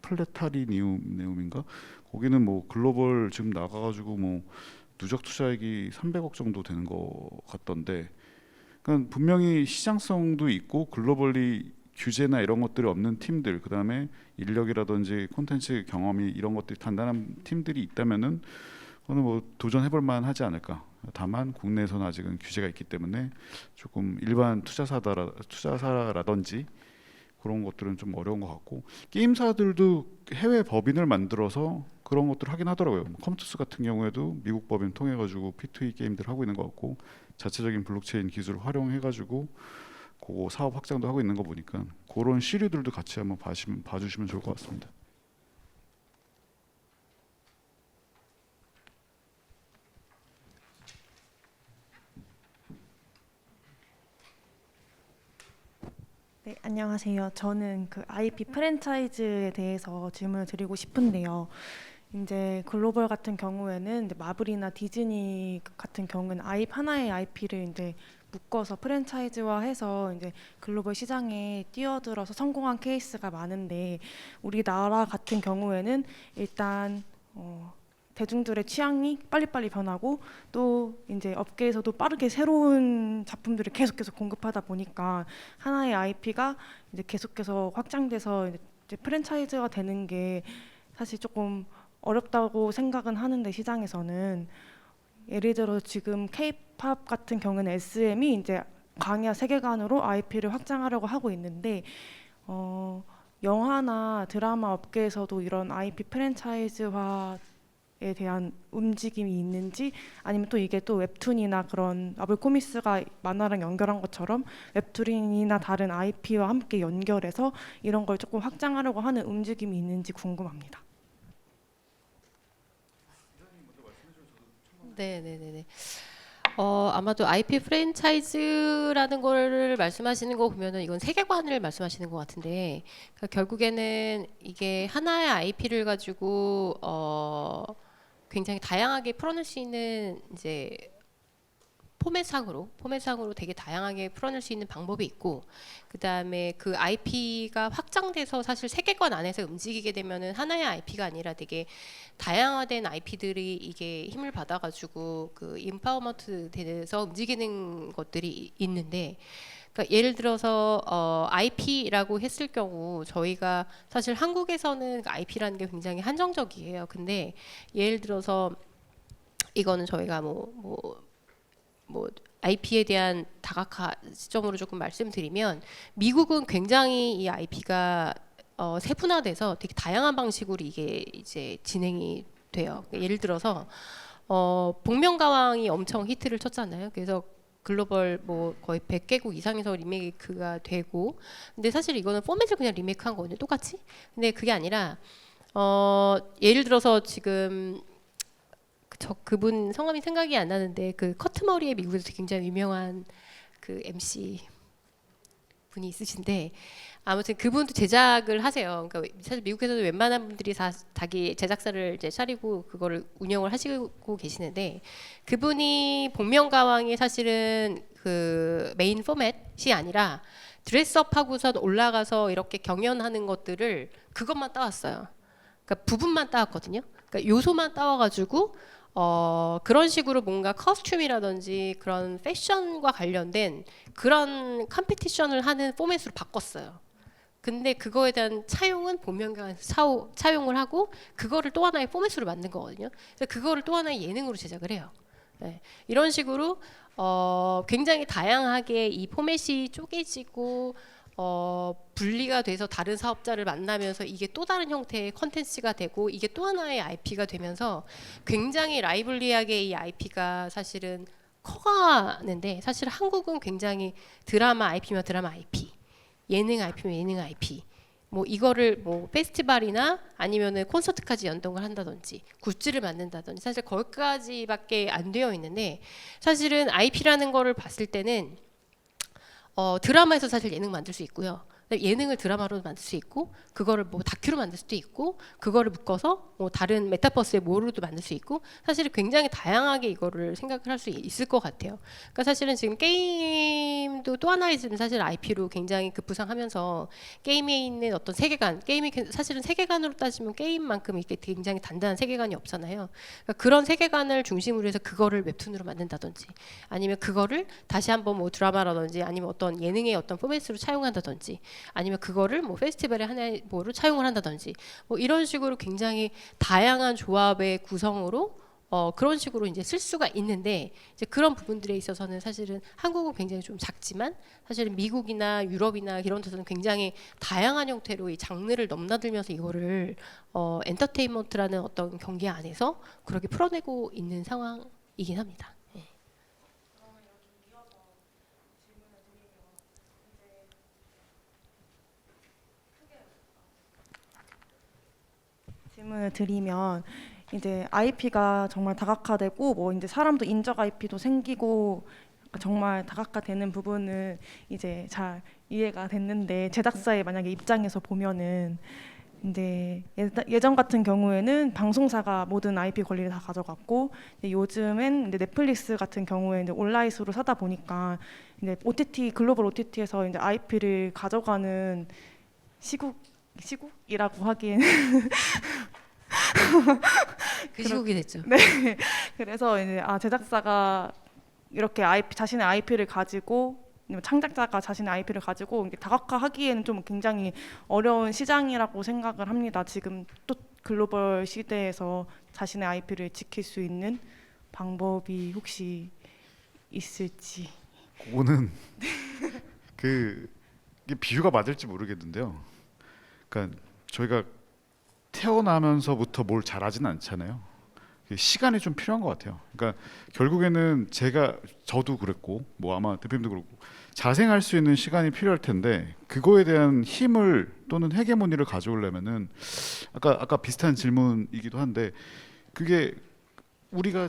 플레타리니움인가? 거기는 뭐 글로벌 지금 나가가지고 뭐 누적 투자액이 300억 정도 되는 것 같던데, 그러니까 분명히 시장성도 있고 글로벌리 규제나 이런 것들이 없는 팀들, 그 다음에 인력이라든지 콘텐츠 경험이 이런 것들이 단단한 팀들이 있다면은 그거는 뭐 도전해볼 만하지 않을까. 다만 국내에서는 아직은 규제가 있기 때문에 조금 일반 투자사라든지 그런 것들은 좀 어려운 것 같고, 게임사들도 해외 법인을 만들어서 그런 것들을 하긴 하더라고요. 컴투스 같은 경우에도 미국 법인 통해 가지고 P2E 게임들 하고 있는 것 같고, 자체적인 블록체인 기술을 활용해 가지고 그거 사업 확장도 하고 있는 거 보니까 그런 시류들도 같이 한번 봐주시면 좋을 것 같습니다. 네, 안녕하세요. 저는 그 IP 프랜차이즈에 대해서 질문을 드리고 싶은데요. 이제 글로벌 같은 경우에는 이제 마블이나 디즈니 같은 경우는 하나의 IP를 이제 묶어서 프랜차이즈화해서 이제 글로벌 시장에 뛰어들어서 성공한 케이스가 많은데 우리나라 같은 경우에는 일단 대중들의 취향이 빨리빨리 변하고 또 이제 업계에서도 빠르게 새로운 작품들을 계속 공급하다 보니까 하나의 IP가 이제 계속해서 확장돼서 이제 프랜차이즈가 되는 게 사실 조금 어렵다고 생각은 하는데 시장에서는 예를 들어 지금 K-팝 같은 경우는 SM이 이제 광야 세계관으로 IP를 확장하려고 하고 있는데 영화나 드라마 업계에서도 이런 IP 프랜차이즈화 에 대한 움직임이 있는지 아니면 또 이게 또 웹툰이나 그런 마블 코믹스가 만화랑 연결한 것처럼 웹툰이나 다른 IP와 함께 연결해서 이런 걸 조금 확장하려고 하는 움직임이 있는지 궁금합니다. 네. 아마도 IP 프랜차이즈라는 거를 말씀하시는 거 보면은 이건 세계관을 말씀하시는 것 같은데 그러니까 결국에는 이게 하나의 IP를 가지고 굉장히 다양하게 풀어낼 수 있는 이제 포맷상으로 되게 다양하게 풀어낼 수 있는 방법이 있고 그 다음에 그 IP가 확장돼서 사실 세계관 안에서 움직이게 되면은 하나의 IP가 아니라 되게 다양화된 IP들이 이게 힘을 받아가지고 그 인파워먼트 돼서 움직이는 것들이 있는데 그러니까 예를 들어서 IP라고 했을 경우 저희가 사실 한국에서는 그 IP라는 게 굉장히 한정적이에요. 근데 예를 들어서 이거는 저희가 뭐 IP에 대한 다각화 시점으로 조금 말씀드리면 미국은 굉장히 이 IP가 세분화돼서 되게 다양한 방식으로 이게 이제 진행이 돼요. 그러니까 예를 들어서 복면가왕이 엄청 히트를 쳤잖아요. 그래서 글로벌 뭐 거의 100개국 이상에서 리메이크가 되고 근데 사실 이거는 포맷을 그냥 리메이크한 거거든요. 똑같이. 근데 그게 아니라 예를 들어서 지금 그분 성함이 생각이 안 나는데 그 커트머리에 미국에서 굉장히 유명한 그 MC 분이 있으신데 아무튼 그분도 제작을 하세요. 그러니까 사실 미국에서도 웬만한 분들이 다 자기 제작사를 이제 차리고 그거를 운영을 하시고 계시는데 그분이 복면가왕의 사실은 그 메인 포맷이 아니라 드레스업하고선 올라가서 이렇게 경연하는 것들을 그것만 따왔어요. 그러니까 부분만 따왔거든요. 그러니까 요소만 따와가지고 그런 식으로 뭔가 커스튬이라든지 그런 패션과 관련된 그런 컴피티션을 하는 포맷으로 바꿨어요. 근데 그거에 대한 차용은 복면가왕에서 차용을 하고 그거를 또 하나의 포맷으로 만든 거거든요. 그래서 그거를 또 하나의 예능으로 제작을 해요. 네. 이런 식으로 굉장히 다양하게 이 포맷이 쪼개지고 분리가 돼서 다른 사업자를 만나면서 이게 또 다른 형태의 컨텐츠가 되고 이게 또 하나의 IP가 되면서 굉장히 라이블리하게 이 IP가 사실은 커가는데 사실 한국은 굉장히 드라마 IP면 드라마 IP, 예능 IP면 예능 IP 뭐 이거를 뭐 페스티벌이나 아니면은 콘서트까지 연동을 한다든지 굿즈를 만든다든지 사실 거기까지밖에 안 되어 있는데 사실은 IP라는 거를 봤을 때는 드라마에서 사실 예능 만들 수 있고요. 예능을 드라마로 만들 수 있고 그거를 뭐 다큐로 만들 수도 있고 그거를 묶어서 뭐 다른 메타버스의 뭐로도 만들 수 있고 사실은 굉장히 다양하게 이거를 생각을 할 수 있을 것 같아요. 그러니까 사실은 지금 게임도 또 하나의 지금 사실 IP로 굉장히 급부상하면서 게임에 있는 어떤 세계관, 게임이 사실은 세계관으로 따지면 게임만큼 이렇게 굉장히 단단한 세계관이 없잖아요. 그러니까 그런 세계관을 중심으로 해서 그거를 웹툰으로 만든다든지 아니면 그거를 다시 한번 뭐 드라마라든지 아니면 어떤 예능의 어떤 포맷으로 차용한다든지 아니면 그거를 뭐 페스티벌의 하나의 뭐로 차용을 한다든지 뭐 이런 식으로 굉장히 다양한 조합의 구성으로 그런 식으로 이제 쓸 수가 있는데 이제 그런 부분들에 있어서는 사실은 한국은 굉장히 좀 작지만 사실은 미국이나 유럽이나 이런 데서는 굉장히 다양한 형태로 이 장르를 넘나들면서 이거를 엔터테인먼트라는 어떤 경계 안에서 그렇게 풀어내고 있는 상황이긴 합니다. 네. 질문을 드리면 이제 IP가 정말 다각화되고 뭐 이제 사람도 인적 IP도 생기고 정말 다각화되는 부분은 이제 잘 이해가 됐는데 제작사의 만약에 입장에서 보면은 이제 예전 같은 경우에는 방송사가 모든 IP 권리를 다 가져갔고 이제 요즘엔 이제 넷플릭스 같은 경우에 이제 온라인으로 사다 보니까 이제 OTT 글로벌 OTT에서 이제 IP를 가져가는 시국이라고 하기에는 그 시국이 됐죠. 네. 그래서 이제 제작사가 이렇게 자신의 IP를 가지고 아니면 창작자가 자신의 IP를 가지고 이게 다각화하기에는 좀 굉장히 어려운 시장이라고 생각을 합니다. 지금 또 글로벌 시대에서 자신의 IP를 지킬 수 있는 방법이 혹시 있을지. 그거는 이게 비유가 맞을지 모르겠는데요. 그러니까 저희가 태어나면서부터 뭘 잘하지는 않잖아요. 시간이 좀 필요한 것 같아요. 그러니까 결국에는 저도 그랬고 뭐 아마 대표님도 그렇고 자생할 수 있는 시간이 필요할 텐데 그거에 대한 힘을 또는 헤게모니를 가져오려면은 아까 비슷한 질문이기도 한데 그게 우리가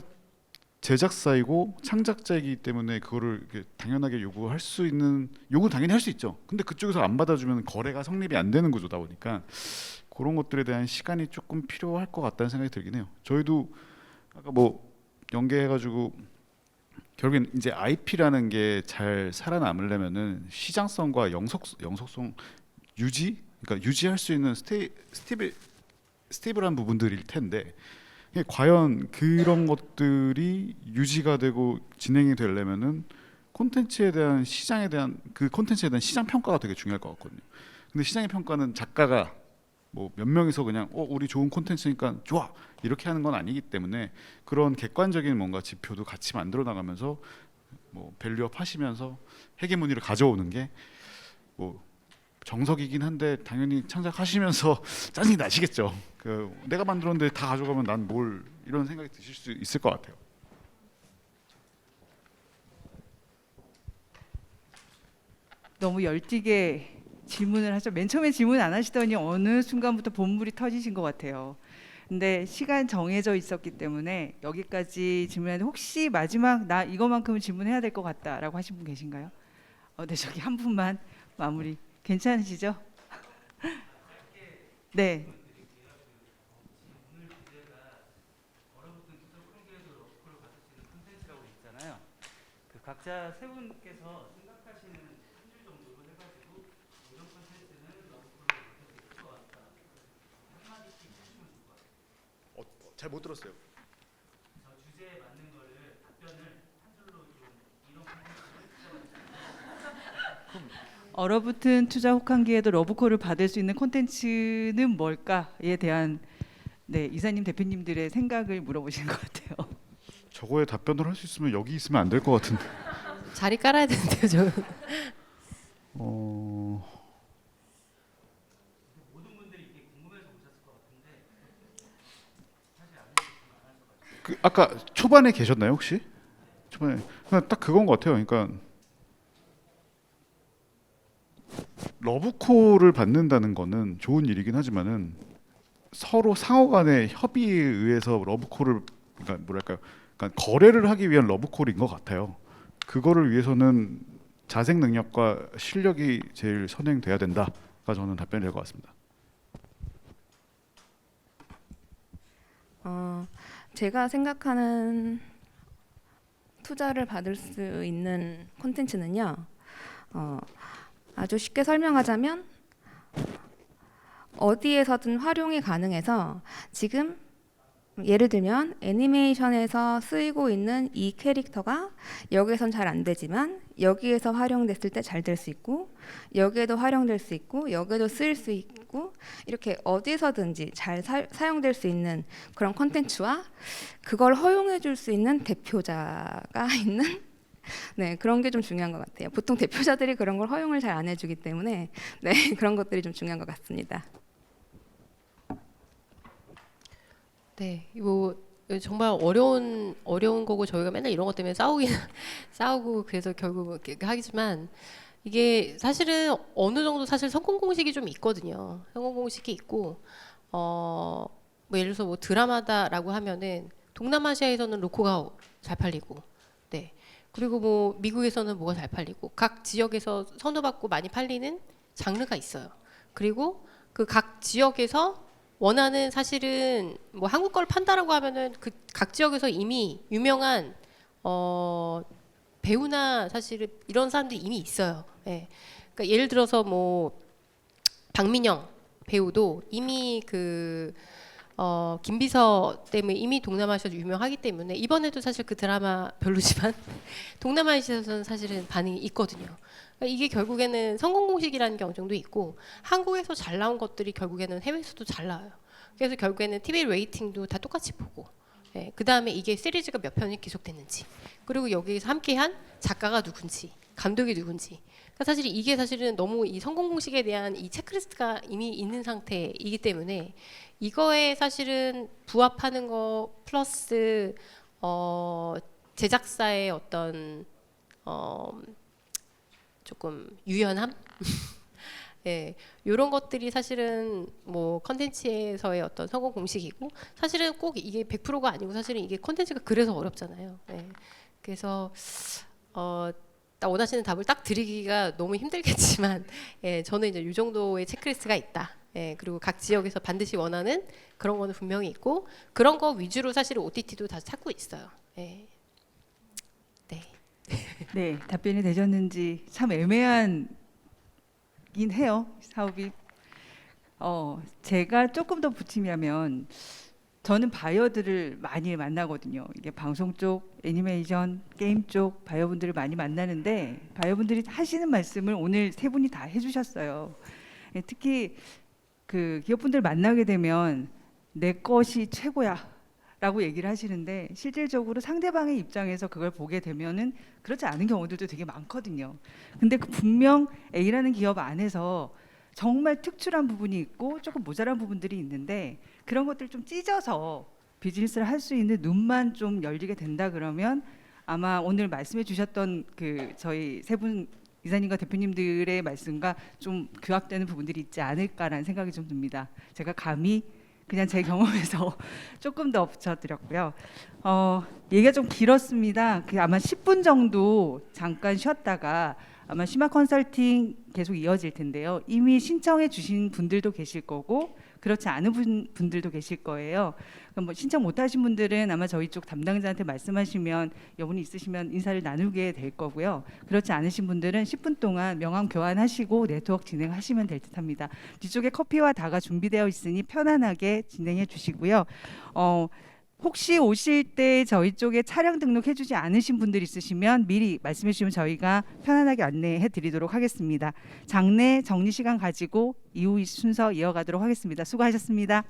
제작사이고 창작자이기 때문에 그거를 당연하게 요구할 수 있는 요구 당연히 할 수 있죠. 근데 그쪽에서 안 받아주면 거래가 성립이 안 되는 구조다 보니까 그런 것들에 대한 시간이 조금 필요할 것 같다는 생각이 들긴 해요. 저희도 아까 뭐 연계해가지고 결국엔 이제 IP라는 게 잘 살아남으려면은 시장성과 영속성 그러니까 유지할 수 있는 스테이블한 부분들일 텐데 과연 그런 것들이 유지가 되고 진행이 되려면은 콘텐츠에 대한 시장에 대한 그 콘텐츠에 대한 시장 평가가 되게 중요할 것 같거든요. 근데 시장의 평가는 작가가 뭐 몇 명이서 그냥 우리 좋은 콘텐츠니까 좋아 이렇게 하는 건 아니기 때문에 그런 객관적인 뭔가 지표도 같이 만들어 나가면서 뭐 밸류업 하시면서 헤게모니를 가져오는 게 뭐 정석이긴 한데 당연히 창작하시면서 짜증이 나시겠죠. 내가 만들었는데 다 가져가면 난 뭘 이런 생각이 드실 수 있을 것 같아요. 너무 열띠게 질문을 하죠. 맨 처음에 질문 안 하시더니 어느 순간부터 본물이 터지신 것 같아요. 근데 시간 정해져 있었기 때문에 여기까지 질문했는데 혹시 마지막 나 이거만큼은 질문해야 될 것 같다라고 하신 분 계신가요? 네, 저기 한 분만 마무리. 괜찮으시죠? 네. 그 각자 세 분께서 생각하시는 한 줄 정도로 해가지고 이런 콘텐츠는 러브콜로 이렇게 될 것 같다. 한마디씩 해주시면 좋을 것 같아요. 잘 못 들었어요. 저 주제에 맞는 거를 답변을 한 줄로 좀 이런 콘텐츠는 얼어붙은 투자 혹한기에도 러브콜을 받을 수 있는 콘텐츠는 뭘까에 대한 이사님 대표님들의 생각을 물어보시는 것 같아요. 저거에 답변을 할 수 있으면 여기 있으면 안 될 것 같은데. 자리 깔아야 되는데요, 저는. 모든 분들이 이게 궁금해서 오셨을 것 같은데 사실 안 해주시면 안 하셔가지고. 아까 초반에 계셨나요 혹시? 초반에 그냥 딱 그건 것 같아요. 그러니까 러브콜을 받는다는 거는 좋은 일이긴 하지만은 서로 상호간의 협의에 의해서 러브콜을 그러니까 뭐랄까요? 그러니까 거래를 하기 위한 러브콜인 것 같아요. 그거를 위해서는 자생 능력과 실력이 제일 선행돼야 된다가 저는 답변이 될 것 같습니다. 제가 생각하는 투자를 받을 수 있는 콘텐츠는요. 아주 쉽게 설명하자면 어디에서든 활용이 가능해서 지금 예를 들면 애니메이션에서 쓰이고 있는 이 캐릭터가 여기에선 잘 안 되지만 여기에서 활용됐을 때 잘 될 수 있고 여기에도 활용될 수 있고 여기에도 쓰일 수 있고 이렇게 어디서든지 잘 사용될 수 있는 그런 콘텐츠와 그걸 허용해 줄 수 있는 대표자가 있는 그런 게 좀 중요한 것 같아요. 보통 대표자들이 그런 걸 허용을 잘 안 해주기 때문에 그런 것들이 좀 중요한 것 같습니다. 네, 뭐 정말 어려운 거고 저희가 맨날 이런 것 때문에 싸우고 그래서 결국 이렇게 하지만 이게 사실은 어느 정도 사실 성공 공식이 좀 있거든요. 성공 공식이 있고 뭐 예를 들어서 뭐 드라마다라고 하면은 동남아시아에서는 로코가 잘 팔리고, 네. 그리고 뭐 미국에서는 뭐가 잘 팔리고, 각 지역에서 선호받고 많이 팔리는 장르가 있어요. 그리고 그 각 지역에서 원하는, 사실은 뭐 한국 걸 판다라고 하면은 그 각 지역에서 이미 유명한 배우나 사실은 이런 사람들이 이미 있어요. 예. 그러니까 예를 들어서 뭐 박민영 배우도 이미 그 김비서 때문에 이미 동남아시아에서 유명하기 때문에 이번에도 사실 그 드라마 별로지만 동남아시아에서는 사실은 반응이 있거든요. 그러니까 이게 결국에는 성공 공식이라는 게 어느 정도 있고, 한국에서 잘 나온 것들이 결국에는 해외에서도 잘 나와요. 그래서 결국에는 TV 레이팅도 다 똑같이 보고, 예, 그 다음에 이게 시리즈가 몇 편이 계속됐는지, 그리고 여기에서 함께한 작가가 누군지, 감독이 누군지. 그러니까 사실 이게 사실은 너무 이 성공 공식에 대한 이 체크리스트가 이미 있는 상태이기 때문에 이거에 사실은 부합하는 거 플러스 제작사의 어떤 조금 유연함, 예, 이런 것들이 사실은 뭐 컨텐츠에서의 어떤 성공 공식이고, 사실은 꼭 이게 100%가 아니고 사실은 이게 컨텐츠가 그래서 어렵잖아요. 예. 그래서 딱 원하시는 답을 딱 드리기가 너무 힘들겠지만, 예, 저는 이제 이 정도의 체크리스트가 있다. 예, 그리고 각 지역에서 반드시 원하는 그런 거는 분명히 있고, 그런 거 위주로 사실 OTT도 다 찾고 있어요. 예. 네. 네, 답변이 되셨는지 참 애매한긴 해요, 사업이. 제가 조금 더 붙이면 저는 바이어들을 많이 만나거든요. 이게 방송 쪽, 애니메이션, 게임 쪽 바이어분들을 많이 만나는데, 바이어분들이 하시는 말씀을 오늘 세 분이 다 해주셨어요. 예, 특히 그 기업분들 만나게 되면 내 것이 최고야 라고 얘기를 하시는데, 실질적으로 상대방의 입장에서 그걸 보게 되면은 그렇지 않은 경우들도 되게 많거든요. 근데 그 분명 A라는 기업 안에서 정말 특출한 부분이 있고 조금 모자란 부분들이 있는데, 그런 것들을 좀 찢어서 비즈니스를 할 수 있는 눈만 좀 열리게 된다 그러면, 아마 오늘 말씀해 주셨던 그 저희 세 분 이사님과 대표님들의 말씀과 좀 규합되는 부분들이 있지 않을까라는 생각이 좀 듭니다. 제가 감히 그냥 제 경험에서 조금 더 붙여드렸고요. 얘기가 좀 길었습니다. 아마 10분 정도 잠깐 쉬었다가 아마 심화 컨설팅 계속 이어질 텐데요. 이미 신청해 주신 분들도 계실 거고, 그렇지 않은 분들도 계실 거예요. 그럼 뭐 신청 못 하신 분들은 아마 저희 쪽 담당자한테 말씀하시면 여분이 있으시면 인사를 나누게 될 거고요. 그렇지 않으신 분들은 10분 동안 명함 교환하시고 네트워크 진행하시면 될 듯합니다. 뒤쪽에 커피와 다가 준비되어 있으니 편안하게 진행해 주시고요. 혹시 오실 때 저희 쪽에 차량 등록해주지 않으신 분들 있으시면 미리 말씀해 주시면 저희가 편안하게 안내해 드리도록 하겠습니다. 장례 정리 시간 가지고 이후 이 순서 이어가도록 하겠습니다. 수고하셨습니다.